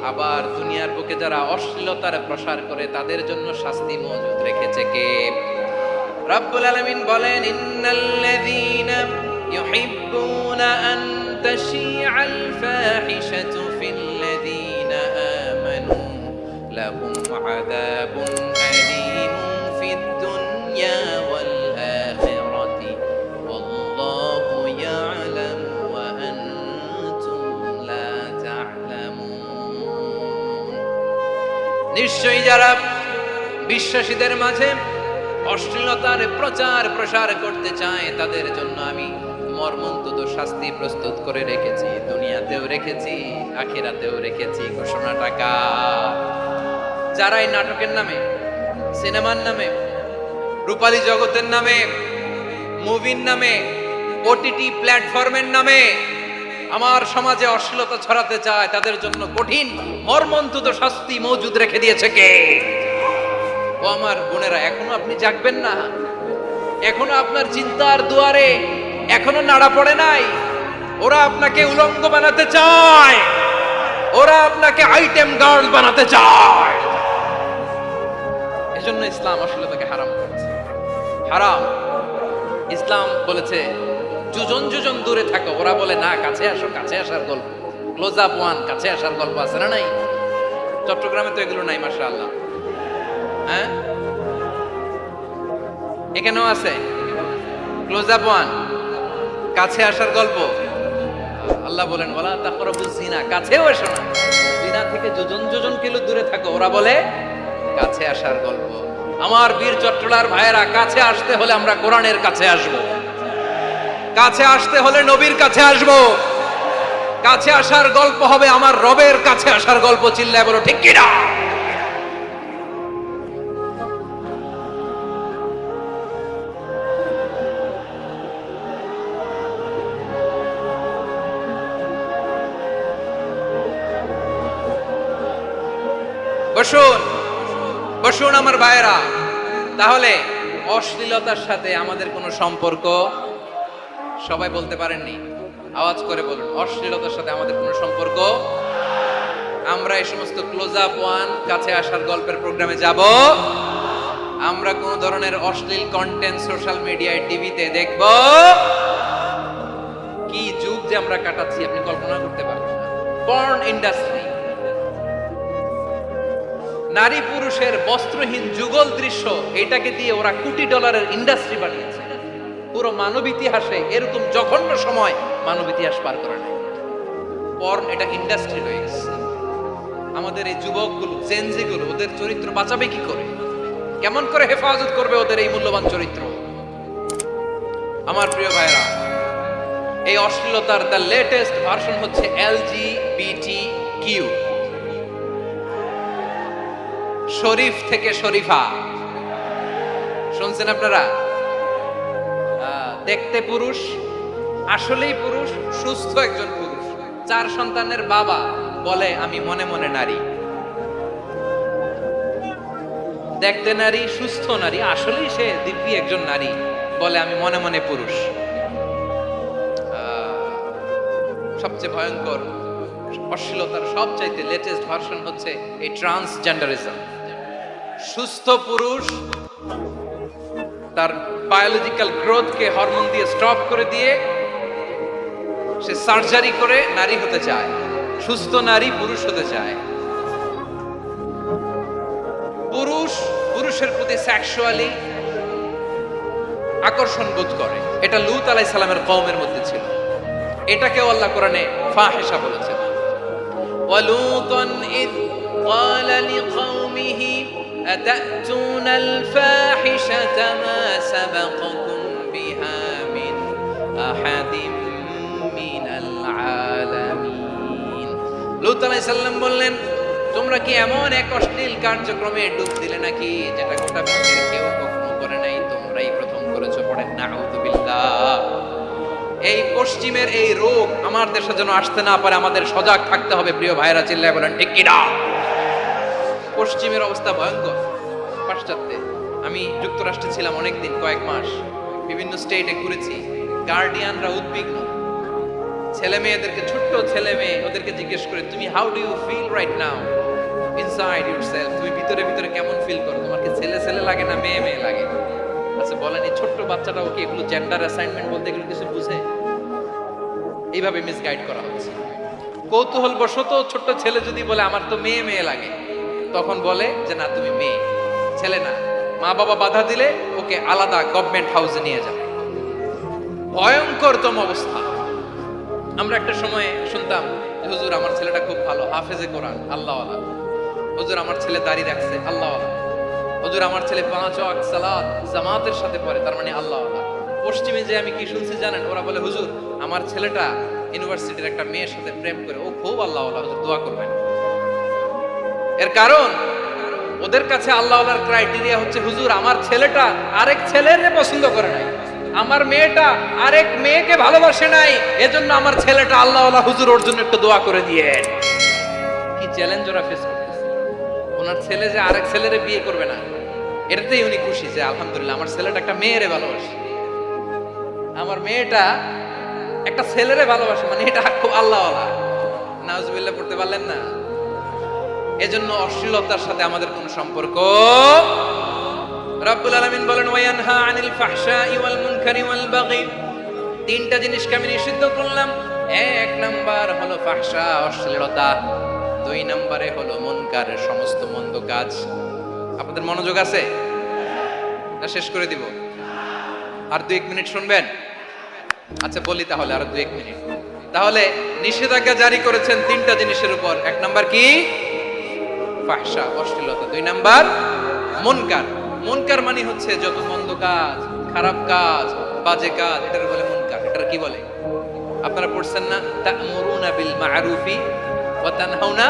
আবার দুনিয়ার বুকে যারা অশ্লীলতার প্রসার করে তাদের জন্য শাস্তি মজুদ রেখেছে কে? রাব্বুল আলামিন বলেন, ইন্নাল্লাযীনা ইউহিব্বুনা আন তাশিআল ফাহিশাতু ফিল্লাযীনা আমানু লাহুম আযাবুন আলীমুন ফিদ দুনিয়া ওয়াল আখিরাতি ওয়াল্লাহু ইয়া'লামু ওয়া আনতুম লা তা'লামুন। নিশ্চয়ই যারা বিশ্বাসীদের মাঝে অশ্লীলতার প্রচার প্রসার করতে চায় তাদের জন্য আমি মর্মন্তুদ শাস্তি প্রস্তুত করে রেখেছি, দুনিয়াতেও রেখেছি, আখিরাতেও রেখেছি। ঘোষণাটা কার? যারা এই নাটকের নামে, সিনেমার নামে, রূপালী জগতের নামে, মুভির নামে, ওটিটি প্ল্যাটফর্মের নামে আমার সমাজে অশ্লীলতা ছড়াতে চায় তাদের জন্য কঠিন মর্মন্তুদ শাস্তি মজুদ রেখে দিয়েছে কে? ও আমার বোনেরা, এখনো আপনি জাগবেন না? এখনো আপনার চিন্তার দুয়ারে এখনো নাড়া পড়ে নাই? ওরা আপনাকে উলঙ্গ বানাতে চায়, ওরা আপনাকে আইটেম গার্ল বানাতে চায়। এজন্য ইসলাম অশ্লীলতাকে হারাম করেছে। হারাম। ইসলাম বলেছে যোজন যোজন দূরে থাকো, ওরা বলে না কাছে আসো, কাছে আসার গল্প, ক্লোজ আপ ওয়ান, কাছে আসার গল্প আছে না? নাই? চট্টগ্রামে তো এগুলো নাই মাশাআল্লাহ। হ্যাঁ, এখানেও আছে ক্লোজ আপ ওয়ান, কাছে আসার গল্প। আল্লাহ বলেন, ওয়ালা তাকরাবুজ জিনা, কাছেও এসো না, জিনা থেকে যোজন যোজন কিলো দূরে থাকো, ওরা বলে কাছে আসার গল্প। আমার বীর চট্টলার ভাইয়েরা, কাছে আসতে হলে আমরা কোরআনের কাছে আসব, কাছে আসতে হলে নবীর কাছে আসব, কাছে আসার গল্প হবে আমার রবের কাছে আসার গল্প। চিল্লায় বলো ঠিক কিনা? বসুন বসুন আমার ভাইয়েরা। তাহলে অশ্লীলতার সাথে আমাদের কোনো সম্পর্ক? সবাই বলতে পারেননি, আওয়াজ করে বলুন, অশ্লীলতার সাথে আমাদের কোনো সম্পর্ক? আমরা এই সমস্ত ক্লোজ আপ ওয়ান, কাছে আসার গল্পের প্রোগ্রামে যাব? আমরা কোন ধরনের অশ্লীল কন্টেন্ট সোশ্যাল মিডিয়ায়, টিভিতে দেখব? কি যুগ যে আমরা কাটাচ্ছি আপনি কল্পনা করতে পারবেন না। পর্ন ইন্ডাস্ট্রি, নারী পুরুষের বস্ত্রহীন যুগল দৃশ্য, এটাকে দিয়ে ওরা কোটি ডলারের ইন্ডাস্ট্রি বানিয়েছে। পুরো মানব ইতিহাসে এরকম জঘন্য সময় মানব ইতিহাস পার করে নাই। পর্ন এটা ইন্ডাস্ট্রি হয়ে গেছে। আমাদের এই যুবকগুলো, জেনজিগুলো, ওদের চরিত্র বাঁচাবে কি করে? কেমন করে হেফাজত করবে ওদের এই মূল্যবান চরিত্র? আমার প্রিয় ভাইরা, এই অশ্লীলতার দ্য লেটেস্ট ভার্সন হচ্ছে LGBTQ, শরীফ থেকে শরীফা। শুনছেন আপনারা? দেখতে পুরুষ, আসলেই পুরুষ, সুস্থ একজন পুরুষ, 4 সন্তানের বাবা, বলে আমি মনে মনে নারী, দেখতে নারী, সুস্থ নারী, আসলেই সে দিব্যি একজন নারী, বলে আমি মনে মনে পুরুষ। সবচেয়ে ভয়ঙ্কর অশ্লীলতার সবচাইতে লেটেস্ট ভার্সন হচ্ছে এই ট্রান্সজেন্ডারিজম। সুস্থ পুরুষ তার বায়োলজিক্যাল গ্রোথকে হরমোন দিয়ে স্টপ করে দিয়ে সে সার্জারি করে নারী হতে চায়, সুস্থ নারী পুরুষ হতে চায়। পুরুষ পুরুষের প্রতি সেক্সুয়ালি আকর্ষণ বোধ করে, এটা লূত আলাইহিস সালামের কওমের মধ্যে ছিল। এটাকেও আল্লাহ কোরআনে ফাহিশা বলেছেন। ওয়ালুতান ইয ক্বালা লিকওমিহি আতাতুনাল ফাহিশাতা মা সাবাকাকুম বিহা মিন আহাদিম মিনাল আলামিন। লূত আলাইহিস সালাম বললেন, তোমরা কি এমন এক অশ্লীল কার্যক্রমে ডুব দিলে নাকি যেটা গোটা বিশ্বের কেউ কখনো করে নাই, তোমরাই প্রথম করেছো। পড়েন নাউযুবিল্লাহ। এই পশ্চিমের এই রোগ আমার দেশে যেন আসতে না পারে, আমাদের সজাগ থাকতে হবে। প্রিয় ভাইরা চিল্লায় বলেন ঠিক কি না? পশ্চিমের অবস্থা ভয়ঙ্কর। পাশ্চাত্যে আমি যুক্তরাষ্ট্রে ছিলাম অনেকদিন, কয়েক মাস, বিভিন্ন স্টেটে ঘুরেছি। গার্ডিয়ানরা উদ্বিগ্ন, ছেলে মেয়েদেরকে, ছোট্ট ছেলে মেয়ে, ওদেরকে জিজ্ঞেস করে তুমি how do you feel right now inside yourself, তুমি ভিতরে ভিতরে কেমন ফিল করো, তোমার কি ছেলে ছেলে লাগে না মেয়ে মেয়ে লাগে? আচ্ছা বলেন, এই ছোট্ট বাচ্চাটাও কি এগুলো জেন্ডার অ্যাসাইনমেন্ট বলতে এগুলো কিছু বুঝে? এইভাবে মিসগাইড করা হচ্ছে। কৌতূহল বশত ছোট্ট ছেলে যদি বলে আমার তো মেয়ে মেয়ে লাগে, তখন বলে যে না তুমি মেয়ে, ছেলে না। মা বাবা বাধা দিলে ওকে আলাদা গভর্নমেন্ট হাউসে নিয়ে যাবে। ভয়ঙ্করতম অবস্থা। আমরা একটা সময় শুনতাম যে হুজুর আমার ছেলেটা খুব ভালো, হাফেজে কোরআন, আল্লাহওয়ালা। হুজুর আমার ছেলে দাঁড়িয়ে রাখছে, আল্লাহওয়ালা। হুজুর আমার ছেলে 5 ওয়াক্ত সালাত জামাতের সাথে পড়ে, তার মানে আল্লাহওয়ালা। পশ্চিমে যে আমি কি শুনছি জানেন? ওরা বলে হুজুর আমার ছেলেটা ইউনিভার্সিটির একটা মেয়ের সাথে প্রেম করে, ও খুব আল্লাহওয়ালা, হুজুর দোয়া করবেন। এর কারণ ওদের কাছে আল্লাহওয়ালার ক্রাইটেরিয়া হচ্ছে হুজুর আমার ছেলেটা আরেক ছেলের পছন্দ করে নাই, আমার মেয়েটা আরেক মেয়েকে ভালোবাসে নাই, এজন্য আমার ছেলেটা আল্লাহওয়ালা, হুজুর ওর জন্য একটু দোয়া করে দিয়ে। কি চ্যালেঞ্জ ওরা ফেস করতেছে। ওনার ছেলে যে আরেক ছেলেরে বিয়ে করবে না, এটাতেই উনি খুশি যে আলহামদুলিল্লাহ আমার ছেলেটা একটা মেয়েরে ভালোবাসে, আমার মেয়েটা একটা ছেলেরে ভালোবাসে, মানে এটা খুব আল্লাহওয়ালা। নাউজুবিল্লাহ পড়তে পারলেন না? এজন্য অশ্লীলতার সাথে আমাদের কোনো সম্পর্ক। রব্বুল আলামিন বলেন ওয়ায়ানহা আনিল ফাহশাই ওয়াল মুনকারি ওয়াল বাগি, তিনটা জিনিসকে আমি নিষিদ্ধ করলাম। এক নাম্বার হলো ফাহশা, অশ্লীলতা। 2 নম্বরে হলো মুনকারের সমস্ত মন্দ কাজ। আপনাদের মনোযোগ আছে না? শেষ করে দিব? আর 2-1 মিনিট শুনবেন? আচ্ছা বলি তাহলে, আর 2-1 মিনিট। তাহলে নিষেধাজ্ঞা জারি করেছেন 3টা জিনিসের উপর। 1 নাম্বার কি? ফাহশা, অশ্লীলতা। 2 নাম্বার মুনকার। মুনকার মানে হচ্ছে যত মন্দ কাজ, খারাপ কাজ, বাজে কাজ, এটার বলে মুনকার। এটার কি বলে? আপনারা পড়ছেন না তা'মুরুনা বিল মা'রুফি ওয়া তানহাউনা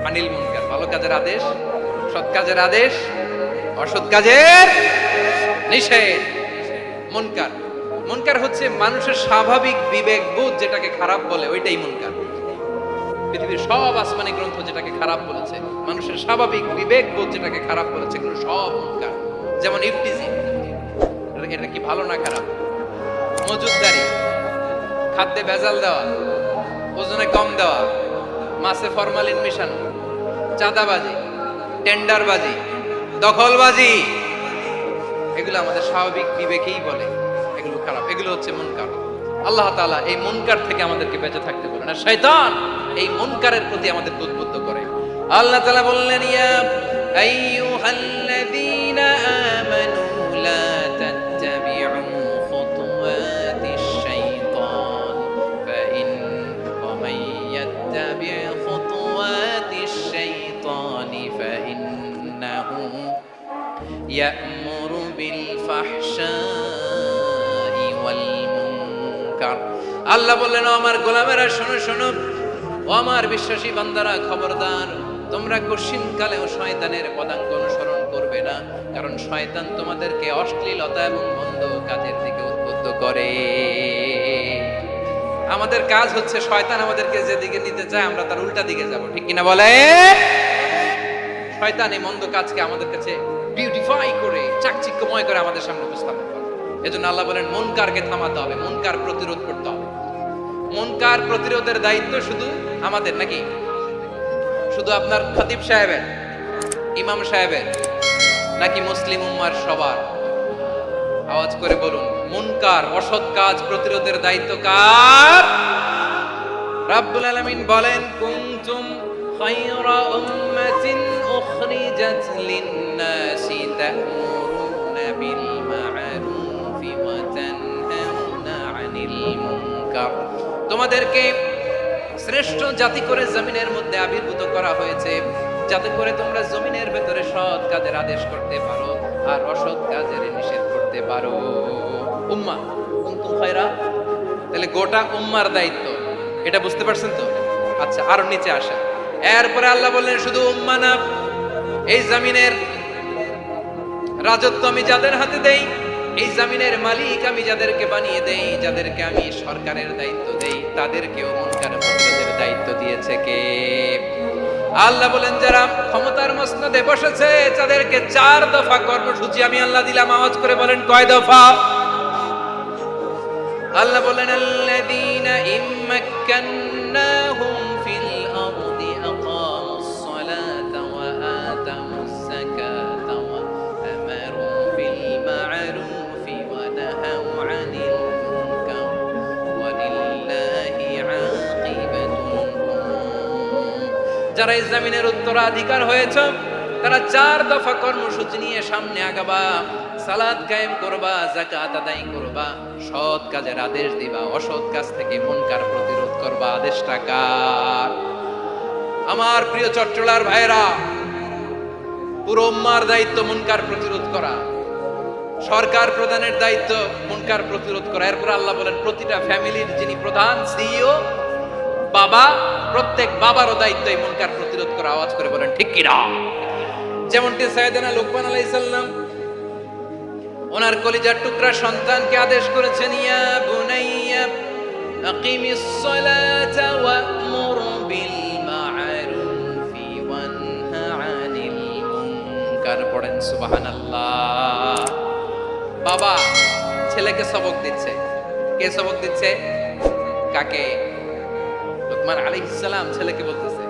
আনিল মুনকার। ভালো কাজের আদেশ, সৎ কাজের আদেশ, অসৎ কাজের নিষেধ। মুনকার, মুনকার হচ্ছে মানুষের স্বাভাবিক বিবেক বোধ যেটাকে খারাপ বলে, ওইটাই মুনকার। পৃথিবীর সব আসমানি গ্রন্থ যেটাকে খারাপ বলেছে, মানুষের স্বাভাবিক বিবেক বোধ যেটাকে খারাপ বলেছে, এগুলো সব মুনকার। যেমন ইফতিজিং, এটা কি ভালো না খারাপ? মজুদদারি, খাদ্যে ভেজাল দেওয়া, ওজনে কম দেওয়া, মাছে ফরমালিন মেশানো, চাঁদাবাজি, টেন্ডারবাজি, দখলবাজি, এগুলো আমাদের স্বাভাবিক বিবেকেই বলে এগুলো খারাপ, এগুলো হচ্ছে মুনকার। আল্লাহ তাআলা এই মুনকার থেকে আমাদেরকে বেঁচে থাকতে বলেন, আর শয়তান এই মুনকারের প্রতি আমাদের উদ্বুদ্ধ করে। আল্লাহ তাআলা বললেন ইয়া আইয়ুহাল্লাযীনা আমানু লা তাত্তাবিউ খুতুওয়াতিশ শাইতান ফাইন ওয়া মান ইয়াত্তাবি' খুতুওয়াতিশ শাইতানি ফাইন্নাহু ইয়া'মুরু বিল ফাহশাই ওয়াল মুনকার। আল্লাহ বললেন আমার গোলামেরা শোনো শোনো, ও আমার বিশ্বাসী বান্দারা খবরদার, তোমরা কশিনকালেও শয়তানের পদাঙ্ক অনুসরণ করবে না, কারণ শয়তান তোমাদেরকে অশ্লীলতা এবং মন্দ কাজের দিকে উদ্বুদ্ধ করে। আমাদের কাজ হচ্ছে শয়তান আমাদেরকে যেদিকে নিতে চায় আমরা তার উল্টা দিকে যাব, ঠিক কিনা বলে? শয়তান এই মন্দ কাজকে আমাদের কাছে বিউটিফাই করে চাকচিক্যময় করে আমাদের সামনে উপস্থাপন করে। এজন্য আল্লাহ বলেন মুনকারকে থামাতে হবে, মুনকার প্রতিরোধ করতে হবে। মুনকার প্রতিরোধের দায়িত্ব শুধু আমাদের নাকি? শুধু আপনার খতিব সাহেবের, ইমাম সাহেবের, নাকি মুসলিম উম্মার সবার? আওয়াজ করে বলুন, মুনকার অসৎ কাজ প্রতিরোধের দায়িত্ব কার? রাব্বুল আলামিন বলেন কুনতুম খায়রা উম্মাতিন উখরিজাত লিন-নাসি তা'মুরুনা বিল মা'রুফি ওয়া তানহাউনা 'আনিল মুনকার। তোমাদেরকে শ্রেষ্ঠ জাতি করে জমিনের মধ্যে আবির্ভূত করা হয়েছে যাতে করে তোমরা জমিনের ভেতরে সৎ কাজের আদেশ করতে পারো আর অসৎ কাজের নিষেধ করতে পারো। উম্মাহ কুনতুম খায়রা, তাহলে গোটা উম্মার দায়িত্ব, এটা বুঝতে পারছেন তো? আচ্ছা, আরো নিচে আসেন। এরপরে আল্লাহ বললেন শুধু উম্মাহ না, এই জমিনের রাজত্ব আমি যাদের হাতে দেই, এই জমিনের মালিক আমি যাদেরকে বানিয়ে দেই, যাদেরকে আমি সরকারের দায়িত্ব দেই, তাদেরকেও মুনকার প্রতিরোধের দায়িত্ব দিয়েছে কে? আল্লাহ বলেন যারা ক্ষমতার মসনদে বসেছে তাদেরকে 4 দফা কর্মসূচি আমি আল্লাহ দিলাম। আওয়াজ করে বলেন কয় দফা? আল্লাহ বলেন আল্লাযীনা ইম্মাক্কান্নাহুম ফিল আরদি আকামুস সালাতা ওয়া আতামুস যাকাতা ওয়া আমারু বিল মা'রুফি ওয়া নাহাউ আনিল মুনকার ওয়া লিল্লাহি আকিবাতুল উমুর। যারা এই জমিনের উত্তরাধিকার হয়েছে তারা 4 দফা কর্মসূচি নিয়ে সামনে আগাবা। সালাত কায়েম করবা, যাকাত আদায় করবা, সৎ কাজের আদেশ দিবা, অসৎ কাজ থেকে মুনকার প্রতিরোধ করবা। আদেশটা কার? আমার প্রিয় চট্টলার ভাইরা, পুরো উম্মার দায়িত্ব মুনকার প্রতিরোধ করা, সরকার প্রধানের দায়িত্ব মুনকার প্রতিরোধ করা। এরপর আল্লাহ বলেন প্রতিটা ফ্যামিলির যিনি প্রধান সিইও বাবা, প্রত্যেক বাবারও দায়িত্ব এই মুনকার প্রতিরোধ করা। আওয়াজ করে বলেন ঠিক কিনা? যেমনটি সাইয়েদনা লুকমান আলাইহিস সালাম ওনার কলিজার টুকরা সন্তানকে আদেশ করেছেন, ইয়া বুনাইয়া আকিমিস সালাতা ওয়া'মুর বিল মা'রুফি ওয়ানহা আনিল মুনকার। পড়েন সুবহানাল্লাহ। বাবা ছেলেকে সবক দিচ্ছে। কে সবক দিচ্ছে? কাকে? লুকমান আলাইহিস সালাম ছেলেকে বলতেছে,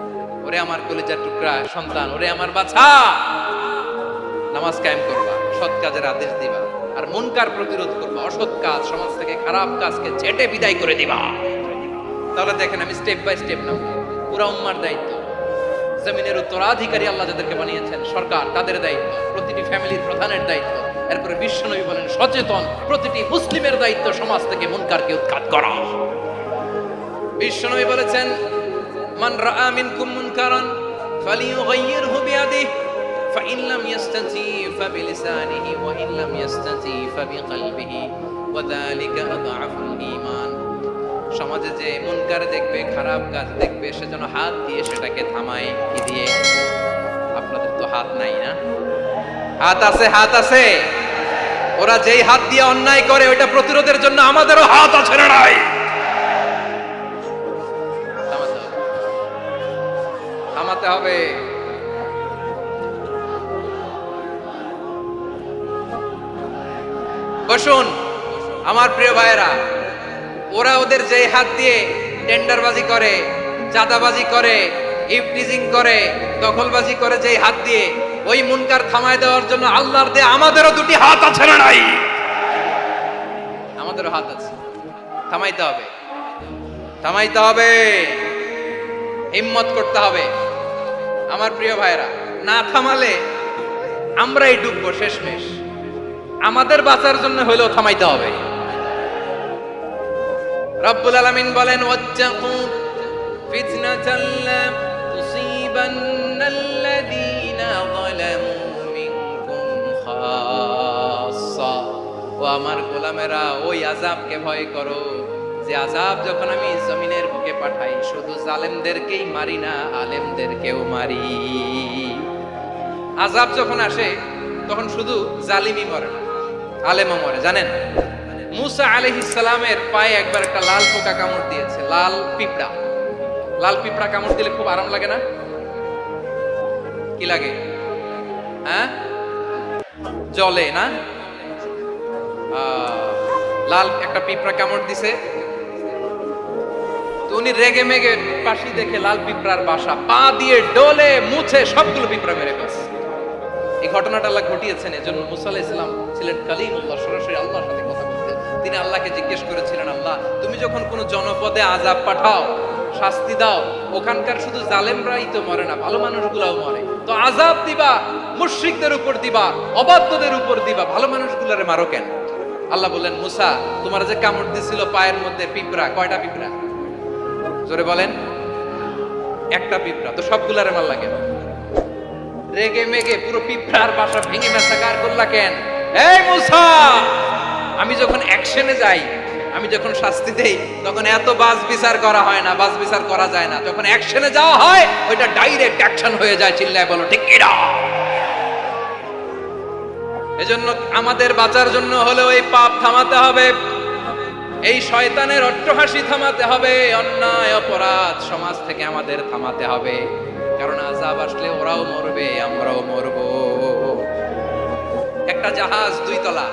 ওরে আমার কলিজার টুকরা সন্তান, ওরে আমার বাছা, নামাজ কায়েম করবা, সৎ কাজের আদেশ দিবা, আর মুনকার প্রতিরোধ করবা, অসৎ কাজ, সমাজ থেকে খারাপ কাজকে ছেটে বিদায় করে দিবা। তাহলে দেখেন আমি স্টেপ বাই স্টেপ নাও। পুরা উম্মার দায়িত্ব, জমিনের উত্তরাধিকারী আল্লাহ যাদেরকে বানিয়েছেন সরকার, তাদের দায়িত্ব, প্রতিটি ফ্যামিলির প্রধানের দায়িত্ব। এরপরে বিশ্বনবী বলেন সচেতন প্রতিটি মুসলিমের দায়িত্ব সমাজ থেকে মুনকারকে উৎখাত করা। বিশ্বনবী বলেছেন মান রাআ মিনকুম মুনকারান ফালিয়ুগাইয়িরহু বিয়াদিহি فإن لم يستطع فبلسانه وإن لم يستطع فبقلبه وذلك أضعف الإيمان। সমাজে যে মুনকার দেখবে, খারাপ কাজ দেখবে, সেজন্য হাত দিয়ে সেটাকে থামায়। কি দিয়ে? আপনাদের তো হাত নাই না? হাত আছে, হাত আছে। ওরা যেই হাত দিয়ে অন্যায় করে ওইটা প্রতিরোধের জন্য আমাদেরও হাত আছে না নাই? থামাতে হবে। বসুন আমার প্রিয় ভাইয়েরা, ওরা ওদের যেই হাত দিয়ে টেন্ডারবাজি করে, চাঁদাবাজি করে, ইফটিজিং করে, দখলবাজি করে, যেই হাত দিয়ে, ওই মুনকার থামায় দেওয়ার জন্য আল্লাহর দেয়া আমাদেরও 2টি হাত আছে না নাই? আমাদেরও হাত আছে। থামাইতে হবে, থামাইতে হবে, হিম্মত করতে হবে। আমার প্রিয় ভাইয়েরা, না থামালে আমরাই ডুববো শেষমেশ। আমাদের বাঁচার জন্য হইলেও থামাইতে হবে। রব্বুল আলামিন বলেন ওয়াত্তাকু ফিতনাতাল লা তুসিবান্নাল্লাযীনা যালামু মিনকুম খাসসা। ও আমার গোলামেরা, ওই আযাবকে ভয় করো যে আযাব যখন আমি জমিনের বুকে পাঠাই শুধু জালেমদেরকেই মারি না, আলেমদেরকেও মারি। আযাব যখন আসে তখন শুধু জালিমই মরে না, আলেমও মরে, জানেন? মুসা আলাইহিস সালামের পায়ে একবার একটা লাল পোকা কামড় দিয়েছে, লাল পিঁপড়া। লাল পিঁপড়া কামড় দিলে খুব আরাম লাগে না? কি লাগে? হ্যাঁ, জলে না? লাল একটা পিঁপড়া কামড় দিছে, তো উনি রেগে মেগে পাশি দেখে লাল পিঁপড়ার বাসা, পা দিয়ে ডলে মুছে সবগুলো পিঁপড়া মেরে ফেলছে। এই ঘটনাটা আল্লাহ ঘটিয়েছেন, এজন্য মুসা আলাইহিস সালাম ছিলেন কালিমুল্লাহ, সরাসরি আল্লাহর সাথে কথা বলতেন। তিনি আল্লাহকে জিজ্ঞেস করেছিলেন, আল্লাহ তুমি যখন কোনো জনপদে আযাব পাঠাও, শাস্তি দাও, ওখানকার শুধু জালেমরাই তো মরে না, ভালো মানুষগুলাও মরে, তো আযাব দিবা মুশরিকদের উপর দিবা, অবাধ্যদের উপর দিবা, ভালো মানুষগুলোরে মারো কেন? আল্লাহ বললেন, মুসা তোমার যে কামড় দিছিল পায়ের মধ্যে পিঁপড়া, কয়টা পিঁপড়া? জোরে বলেন। একটা পিঁপড়া, তো সবগুলারে মারলা কেন? রেগে মেগে পুরো পিঁপড়ার বাসা ভেঙে মেসাকার করলা কেন? এই মুসা, আমি যখন অ্যাকশনে যাই, আমি যখন শাস্তি দেই, তখন এত বাস বিচার করা হয় না, বাস বিচার করা যায় না। যখন অ্যাকশনে যাওয়া হয়, ওইটা ডাইরেক্ট অ্যাকশন হয়ে যায়। চিল্লায় বলো ঠিক কি না? এজন্য আমাদের বাঁচার জন্য হলেও এই পাপ থামাতে হবে, এই শয়তানের অট্টহাসি থামাতে হবে, অন্যায় অপরাধ সমাজ থেকে আমাদের থামাতে হবে। কারণ আযাব আসলে ওরাও মরবে, আমরাও মরব। একটা জাহাজ 2 তলা,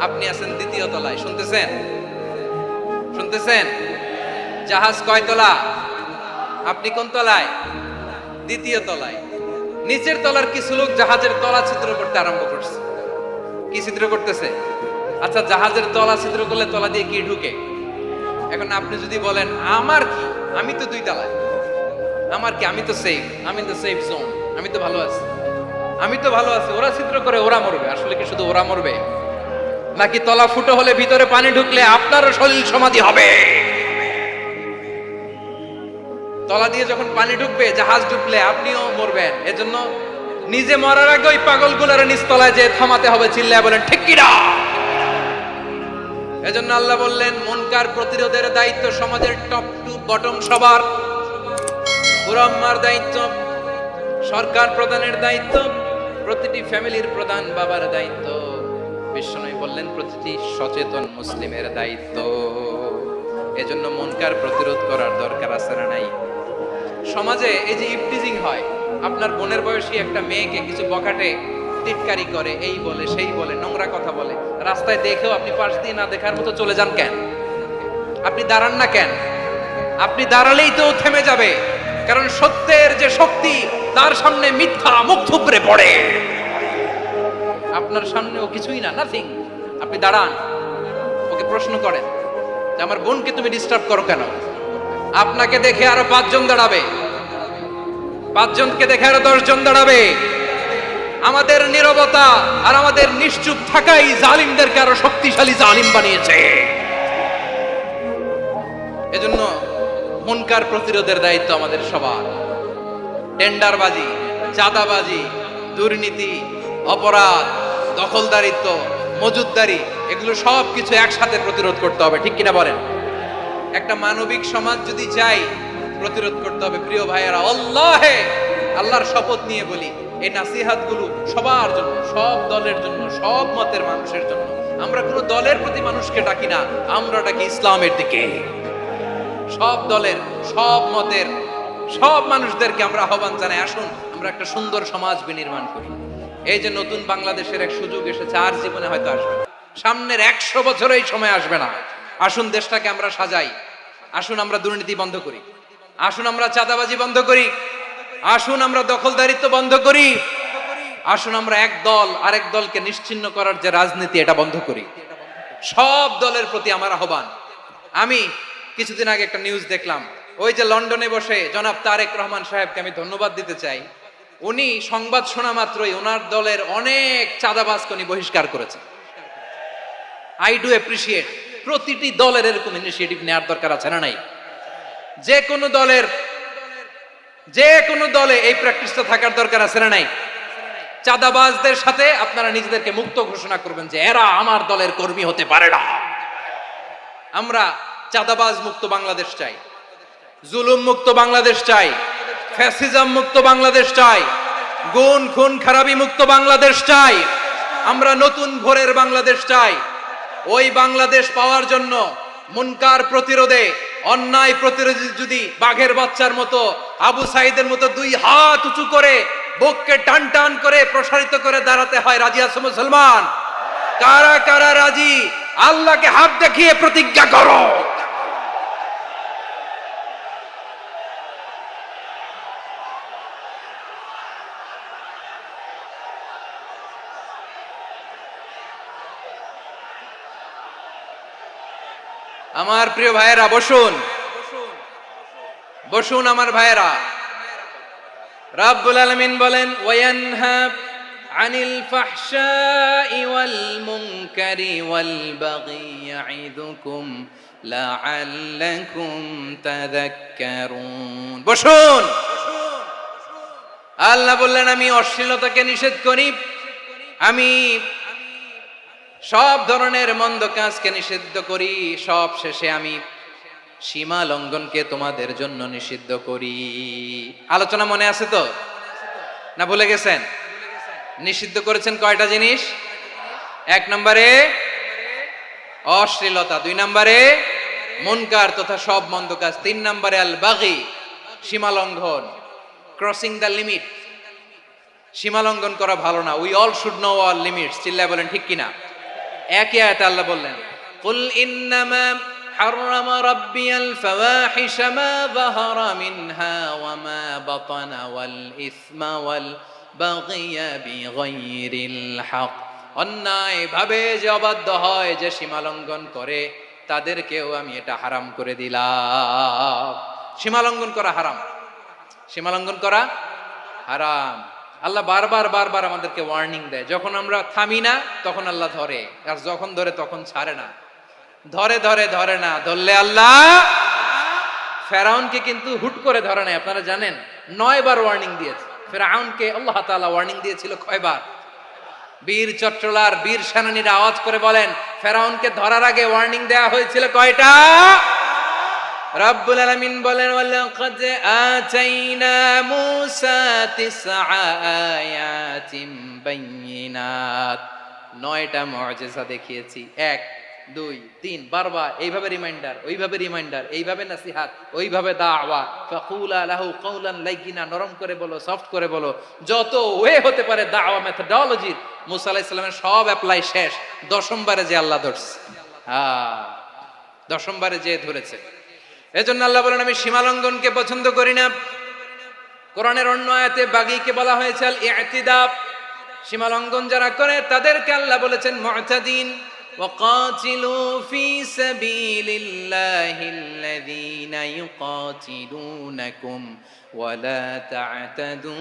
আপনি আছেন 2য় তলায়, শুনতেছেন? শুনতেছেন? জাহাজ কয় তলা? আপনি কোন তলায়? 2য় তলায়। নিচের তলার কিছু লোক জাহাজের তলা ছিদ্র করতে আরম্ভ করছে। কি ছিদ্র করতেছে? আচ্ছা, জাহাজের তলা ছিদ্র করলে তলা দিয়ে কি ঢুকে? এখন আপনি যদি বলেন আমার কি, আমি তো 2 তলায়, আমার কি, আমি তো সেফ, আমি তো সেফ জোন, আমি তো ভালো আছি, আমি তো ভালো আছি, ওরা ছিদ্র করে ওরা মরবে। আসলে কি শুধু ওরা মরবে, নাকি তলা ফুটো হলে ভিতরে পানি ঢুকলে আপনারও শরীর সমাধি হবে? তলা দিয়ে যখন পানি ঢুকবে, জাহাজ ঢুকলে আপনিও মরবেন। এজন্য নিজে মরার আগে ওই পাগলগুলোর নিচতলায় যে থামাতে হবে। চিল্লায় বলেন ঠিক কি না? এজন্য আল্লাহ বললেন, মুনকার প্রতিরোধের দায়িত্ব সমাজের টপ টু বটম সবার। পুরাম্মার দায়িত্ব, সরকার প্রধানের দায়িত্ব, প্রতিটি ফ্যামিলির প্রধান বাবার দায়িত্ব, বিশ্বনবী বললেন প্রতিটি সচেতন মুসলিমের দায়িত্ব। এজন্য মুনকার প্রতিরোধ করার দরকার আছে না নাই? সমাজে এই যে ইফটিজিং হয়, আপনার বোনের বয়সী একটা মেয়েকে কিছু বখাটে টিটকারি করে, এই বলে সেই বলে, নোংরা কথা বলে, রাস্তায় দেখেও আপনি পাশ দিয়ে না দেখার মতো চলে যান কেন? আপনি দাঁড়ান না কেন? আপনি দাঁড়ালেই তো থেমে যাবে, কারণ সত্যের যে শক্তি, তার সামনে মিথ্যা মুখ থুবড়ে পড়ে। আপনার সামনে ও কিছুই না, নাথিং। আপনি দাঁড়ান, ওকে প্রশ্ন করেন যে আমার বোনকে তুমি ডিস্টার্ব করো কেন? আপনাকে দেখে আরো 5 জন দাঁড়াবে, 5 জনকে দেখে আরো 10 জন দাঁড়াবে। আমাদের নীরবতা আর আমাদের নিশ্চুপ থাকাই জালিমদেরকে আরো শক্তিশালী জালিম বানিয়েছে। এজন্য মুনকার প্রতিরোধের দায়িত্ব আমাদের সবার। টেন্ডারবাজি, চাঁদাবাজি, দুর্নীতি, অপরাধ, দখলদারিত্ব, মজুদদারি, এগুলো সব কিছু একসাথে প্রতিরোধ করতে হবে। ঠিক কিনা বলেন? একটা মানবিক সমাজ যদি চাই, প্রতিরোধ করতে হবে। প্রিয় ভাইয়েরা, আল্লাহর শপথ নিয়ে বলি, এই নাসিহাতগুলো সবার জন্য, সব দলের জন্য, সব মতের মানুষের জন্য। আমরা কোনো দলের প্রতি মানুষকে ডাকি না, আমরা ডাকি ইসলামের দিকে। সব দলের, সব মতের, সব মানুষদেরকে আমরা আহ্বান জানাই, আসুন আমরা একটা সুন্দর সমাজ বিনির্মাণ করি। এই যে নতুন বাংলাদেশের এক সুযোগ এসেছে, আর জীবনে হয়তো আসবে না, সামনের 100 বছরে এই সময় আসবে না। আসুন দেশটাকে আমরা সাজাই, আসুন আমরা দুর্নীতি বন্ধ করি, আসুন আমরা চাঁদাবাজি বন্ধ করি, আসুন আমরা দখলদারিত্ব বন্ধ করি, আসুন আমরা এক দল আরেক দলকে নিশ্চিহ্ন করার যে রাজনীতি, এটা বন্ধ করি। সব দলের প্রতি আমার আহ্বান। আমি কিছুদিন আগে একটা নিউজ দেখলাম, ওই যে লন্ডনে বসে জনাব তারেক রহমান সাহেবকে আমি ধন্যবাদ দিতে চাই। উনি সংবাদ শোনা মাত্রই ওনার দলের অনেক চাঁদাবাজকে উনি বহিষ্কার করেছেন। I do appreciate. প্রতিটি দলের এরকম ইনিশিয়েটিভ নেওয়ার দরকার আছে না নাই? যে কোনো দলে এই প্র্যাকটিসটা থাকার দরকার আছে না নাই? চাঁদাবাজদের সাথে আপনারা নিজেদেরকে মুক্ত ঘোষণা করবেন যে এরা আমার দলের কর্মী হতে পারে না। আমরা চাঁদাবাজ মুক্ত বাংলাদেশ চাই, জুলুম মুক্ত বাংলাদেশ চাই, ফ্যাসিজম মুক্ত বাংলাদেশ চাই, গুণ খুন খারাপি মুক্ত বাংলাদেশ চাই। আমরা নতুন ভোরের বাংলাদেশ চাই। ওই বাংলাদেশ পাওয়ার জন্য মুনকার প্রতিরোধে, অন্যায় প্রতিরোধে যদি বাঘের বাচ্চার মতো, আবু সাইদের মতো দুই হাত উঁচু করে বুককে টান টান করে প্রসারিত করে দাঁড়াতে হয়, রাজি আছো মুসলমান? কারা কারা রাজি? আল্লাহকে হাত দেখিয়ে প্রতিজ্ঞা করো। আমার প্রিয় ভাইয়েরা বসুন, বসুন আমার ভাইয়েরা। রাব্বুল আলামিন বলেন, ওয়ায়ানহা আনিল ফাহশাই ওয়াল মুনকারি ওয়াল বাগি ইয়াইদুকুম লাআল্লাকুম তাযাক্কারুন। বসুন। আল্লাহ বললেন, আমি অশ্লীলতাকে নিষেধ করি, আমি সব ধরনের মন্দ কাজকে নিষিদ্ধ করি, সব শেষে আমি সীমা লঙ্ঘনকে তোমাদের জন্য নিষিদ্ধ করি। আলোচনা মনে আছে তো, না ভুলে গেছেন? নিষিদ্ধ করেছেন কয়টা জিনিস? 1 নম্বরে অশ্লীলতা, 2 নম্বরে মুনকার তথা সব মন্দ কাজ, 3 নম্বরে আল বাগি সীমা লঙ্ঘন, ক্রসিং দ্য লিমিট। সীমা লঙ্ঘন করা ভালো না। We all should know our limits. চিল্লায় বলেন ঠিক কিনা? একই আয়াতে আল্লাহ বললেন, কুল ইন্নামা হাররামা রাব্বিয়াল ফাওয়াহিশা মা যাহারা মিনহা ওয়া মা বাতানা ওয়াল ইসমা ওয়াল বাগিয়া বিগাইরিল হক। অন্যায় ভাবে যে অবাধ্য হয়, যে সীমা লঙ্ঘন করে, তাদেরকেও আমি এটা হারাম করে দিলাম। সীমা লঙ্ঘন করা হারাম, সীমা লঙ্ঘন করা হারাম। আল্লাহ বারবার বারবার আমাদেরকে ওয়ার্নিং দেয়। যখন আমরা থামি না তখন আল্লাহ ধরে, আর যখন ধরে তখন ছাড়ে না। ধরে ধরে ধরে না, ধরলে আল্লাহ। ফেরাউনকে কিন্তু হুট করে ধরে নাই, আপনারা জানেন 9 বার ওয়ার্নিং দিয়েছে। ফেরাউনকে আল্লাহ তাআলা ওয়ার্নিং দিয়েছিল কয়বার? বীর চট্টলার বীর সেনানীরা আওয়াজ করে বলেন, ফেরাউনকে ধরার আগে ওয়ার্নিং দেয়া হয়েছিল কয়টা? রাব্বুল আলামিন বলেন, ওয়ালাকাদ আতাইনা মূসা 9 আয়াতিন বাইয়িনাত। 9টা মুআজিজা দেখিয়েছি। 1 2 3 বারবার এইভাবে রিমাইন্ডার, ওইভাবে রিমাইন্ডার, এইভাবে নসিহত, ওইভাবে দাওয়া। ফাকুলা লাহু কাওলান লাইয়িনা, নরম করে বলো, সফট করে বলো, যত ওয়ে হতে পারে দাওয়া মেথডোলজি। মূসা আলাইহিস সালামের সব অ্যাপ্লাই শেষ। 10ম বারে যে আল্লাহ ধরছে, 10ম বারে যে ধরেছে। এজন্য আল্লাহ বলেন, আমি সীমা লঙ্ঘনকে পছন্দ করি না। কোরআনের অন্য আয়াতে বাগীকে বলা হয়েছে আল ইতিদা। সীমা লঙ্ঘন যারা করে তাদেরকে আল্লাহ বলেছেন মুতাদিন। ওয়াকাতিলু ফি সাবিলিল্লাহিল্লাযীনা ইউকাতিলুনাকুম ওয়া লা তা'তাদু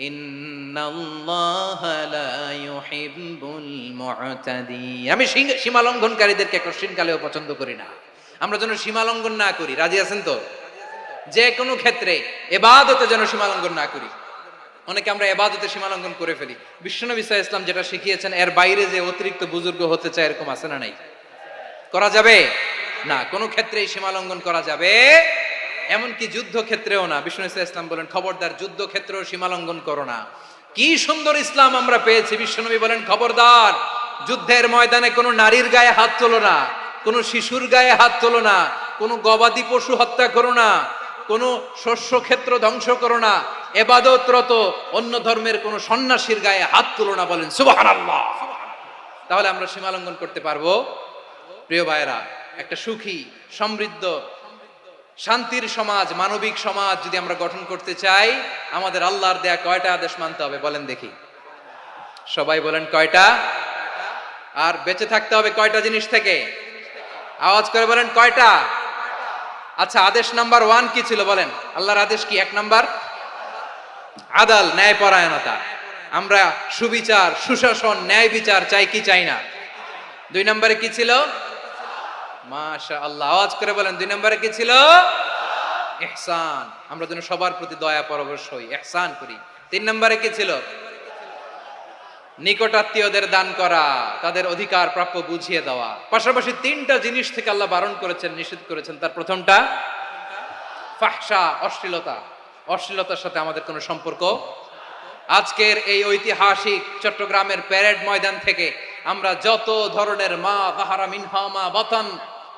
ইন্নাল্লাহা লা ইউহিব্বুল মুতাদিন। আমি সীমা লঙ্ঘনকারীদেরকে কোশ্চিনকালেও পছন্দ করি না। আমরা যেন সীমা লঙ্ঘন না করি। রাজি আছেন তো? যে কোনো ক্ষেত্রে ইবাদতে যেন সীমা লঙ্ঘন না করি। অনেকে আমরা ইবাদতে সীমা লঙ্ঘন করে ফেলি। বিশ্বনবী সাল্লাল্লাহু আলাইহি ওয়াসাল্লাম যেটা শিখিয়েছেন এর বাইরে যে অতিরিক্ত বুজুর্গ হতে চায়, এরকম আছে না নাই? করা যাবে না, কোনো ক্ষেত্রেই সীমা লঙ্ঘন করা যাবে, এমনকি যুদ্ধ ক্ষেত্রেও না। বিশ্বনবী সাল্লাল্লাহু আলাইহি ওয়াসাল্লাম বলেন, খবরদার যুদ্ধ ক্ষেত্রেও সীমা লঙ্ঘন করো না। কি সুন্দর ইসলাম আমরা পেয়েছি। বিশ্বনবী বলেন, খবরদার যুদ্ধের ময়দানে কোনো নারীর গায়ে হাত তোলো না, কোনো শিশুর গায়ে হাত তোলো না, কোনো গবাদি পশু হত্যা করো না, কোনো শস্য ক্ষেত্র ধ্বংস করো না, ইবাদতরত অন্য ধর্মের কোনো সন্ন্যাসীর গায়ে হাত তোলো না। বলেন সুবহানাল্লাহ। তাহলে আমরা সীমা লঙ্ঘন করতে পারবো? প্রিয় ভাইরা, একটা সুখী, সমৃদ্ধ, শান্তির সমাজ, মানবিক সমাজ যদি আমরা গঠন করতে চাই, আমাদের আল্লাহর দেয়া কয়টা আদেশ মানতে হবে বলেন দেখি? সবাই বলেন কয়টা? আর বেঁচে থাকতে হবে কয়টা জিনিস থেকে? আওয়াজ করে বলেন কয়টা? আচ্ছা, আদেশ নাম্বার 1 কি ছিল বলেন? আল্লাহর আদেশ কি? 1 নাম্বার আদাল, ন্যায়পরায়ণতা। আমরা সুবিচার, সুশাসন, ন্যায় বিচার চাই কি চাই না? 2 নম্বরে কি ছিল? মাশাআল্লাহ, আওয়াজ করে বলেন 2 নম্বরে কি ছিল? ইহসান। আমরা যেন সবার প্রতি দয়া পরবশ হই, ইহসান করি। 3 নম্বরে কি ছিল? নিকটাত্মীয়দের দান করা, তাদের অধিকার প্রাপ্য বুঝিয়ে দেওয়া। পাশাপাশি 3টা জিনিস থেকে আল্লাহ বারণ করেছেন, নিষেধ করেছেন। তার প্রথমটা ফাহশা, অশ্লীলতা। অশ্লীলতার সাথে আমাদের কোনো সম্পর্ক। আজকের এই ঐতিহাসিক চট্টগ্রামের প্যারেড ময়দান থেকে আমরা যত ধরনের মা তাহারা মিনহা মা বাতান,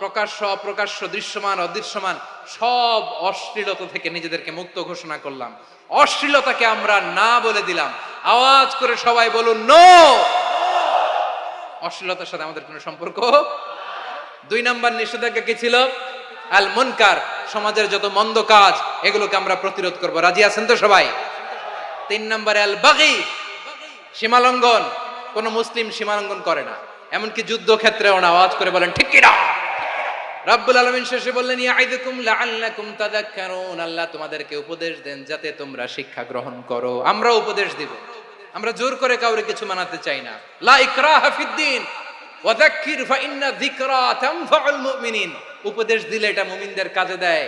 প্রকাশ্য অপ্রকাশ্য, দৃশ্যমান অদৃশ্যমান সব অশ্লীলতা থেকে নিজেদেরকে মুক্ত ঘোষণা করলাম। অশ্লীলতাকে আমরা না বলে দিলাম। আওয়াজ করে সবাই বলুন নো। অশ্লীলতার সাথে আমাদের কোনো সম্পর্ক। 2 নাম্বার নিষেধাজ্ঞা কি ছিল? আল মুনকার, সমাজের যত মন্দ কাজ এগুলোকে আমরা প্রতিরোধ করব। রাজি আছেন তো সবাই? 3 নম্বরে আল বাগি, সীমালঙ্ঘন। কোন মুসলিম সীমালঙ্ঘন করে না, এমনকি যুদ্ধক্ষেত্রেও না। আওয়াজ করে বলেন ঠিক কি না? রব্বুল আলামিন শেষে বললেন ইয়াইদুকুম লাআল্লাকুম তাযাক্কারুন, আল্লাহ তোমাদেরকে উপদেশ দেন যাতে তোমরা শিক্ষা গ্রহণ করো। আমরা উপদেশ দিব, আমরা জোর করে কাউরে কিছু মানাতে চাই না। লা ইকরাহা ফিদ্দিন ওয়া যাক্কির ফা ইন্না যিকরা তানফাউল মুমিনিন। উপদেশ দিলে এটা মুমিনদের কাজে দেয়।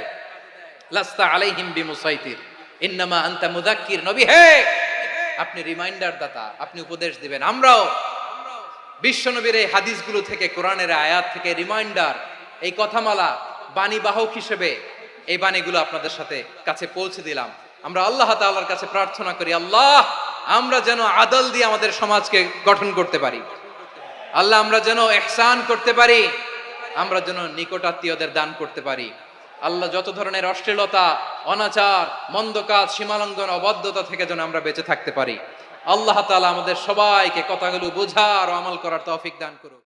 লাস্তা আলাইহিম বিমুসাইতির ইন্নামা আনতা মুযাক্কির। নবী হে, আপনি রিমাইন্ডার দাতা, আপনি উপদেশ দিবেন। আমরাও বিশ্বনবীর এই হাদিসগুলো থেকে, কোরআনের আয়াত থেকে রিমাইন্ডার, এই কথামালা বাণীবাহক হিসেবে এই বাণীগুলো আপনাদের সাথে কাছে পৌঁছে দিলাম। আমরা আল্লাহ তাআলার কাছে প্রার্থনা করি, আল্লাহ আমরা যেন আদল দিয়ে আমাদের সমাজকে গঠন করতে পারি। আল্লাহ আমরা যেন ইহসান করতে পারি, আমরা যেন নিকটাত্মীয়দের দান করতে পারি। আল্লাহ যত ধরনের অশ্লীলতা, অনাচার, মন্দ কাজ, সীমালঙ্ঘন, অবাধ্যতা থেকে যেন আমরা বেঁচে থাকতে পারি। আল্লাহ তাআলা আমাদের সবাইকে কথাগুলো বোঝার ও আমল করার তৌফিক দান করুন।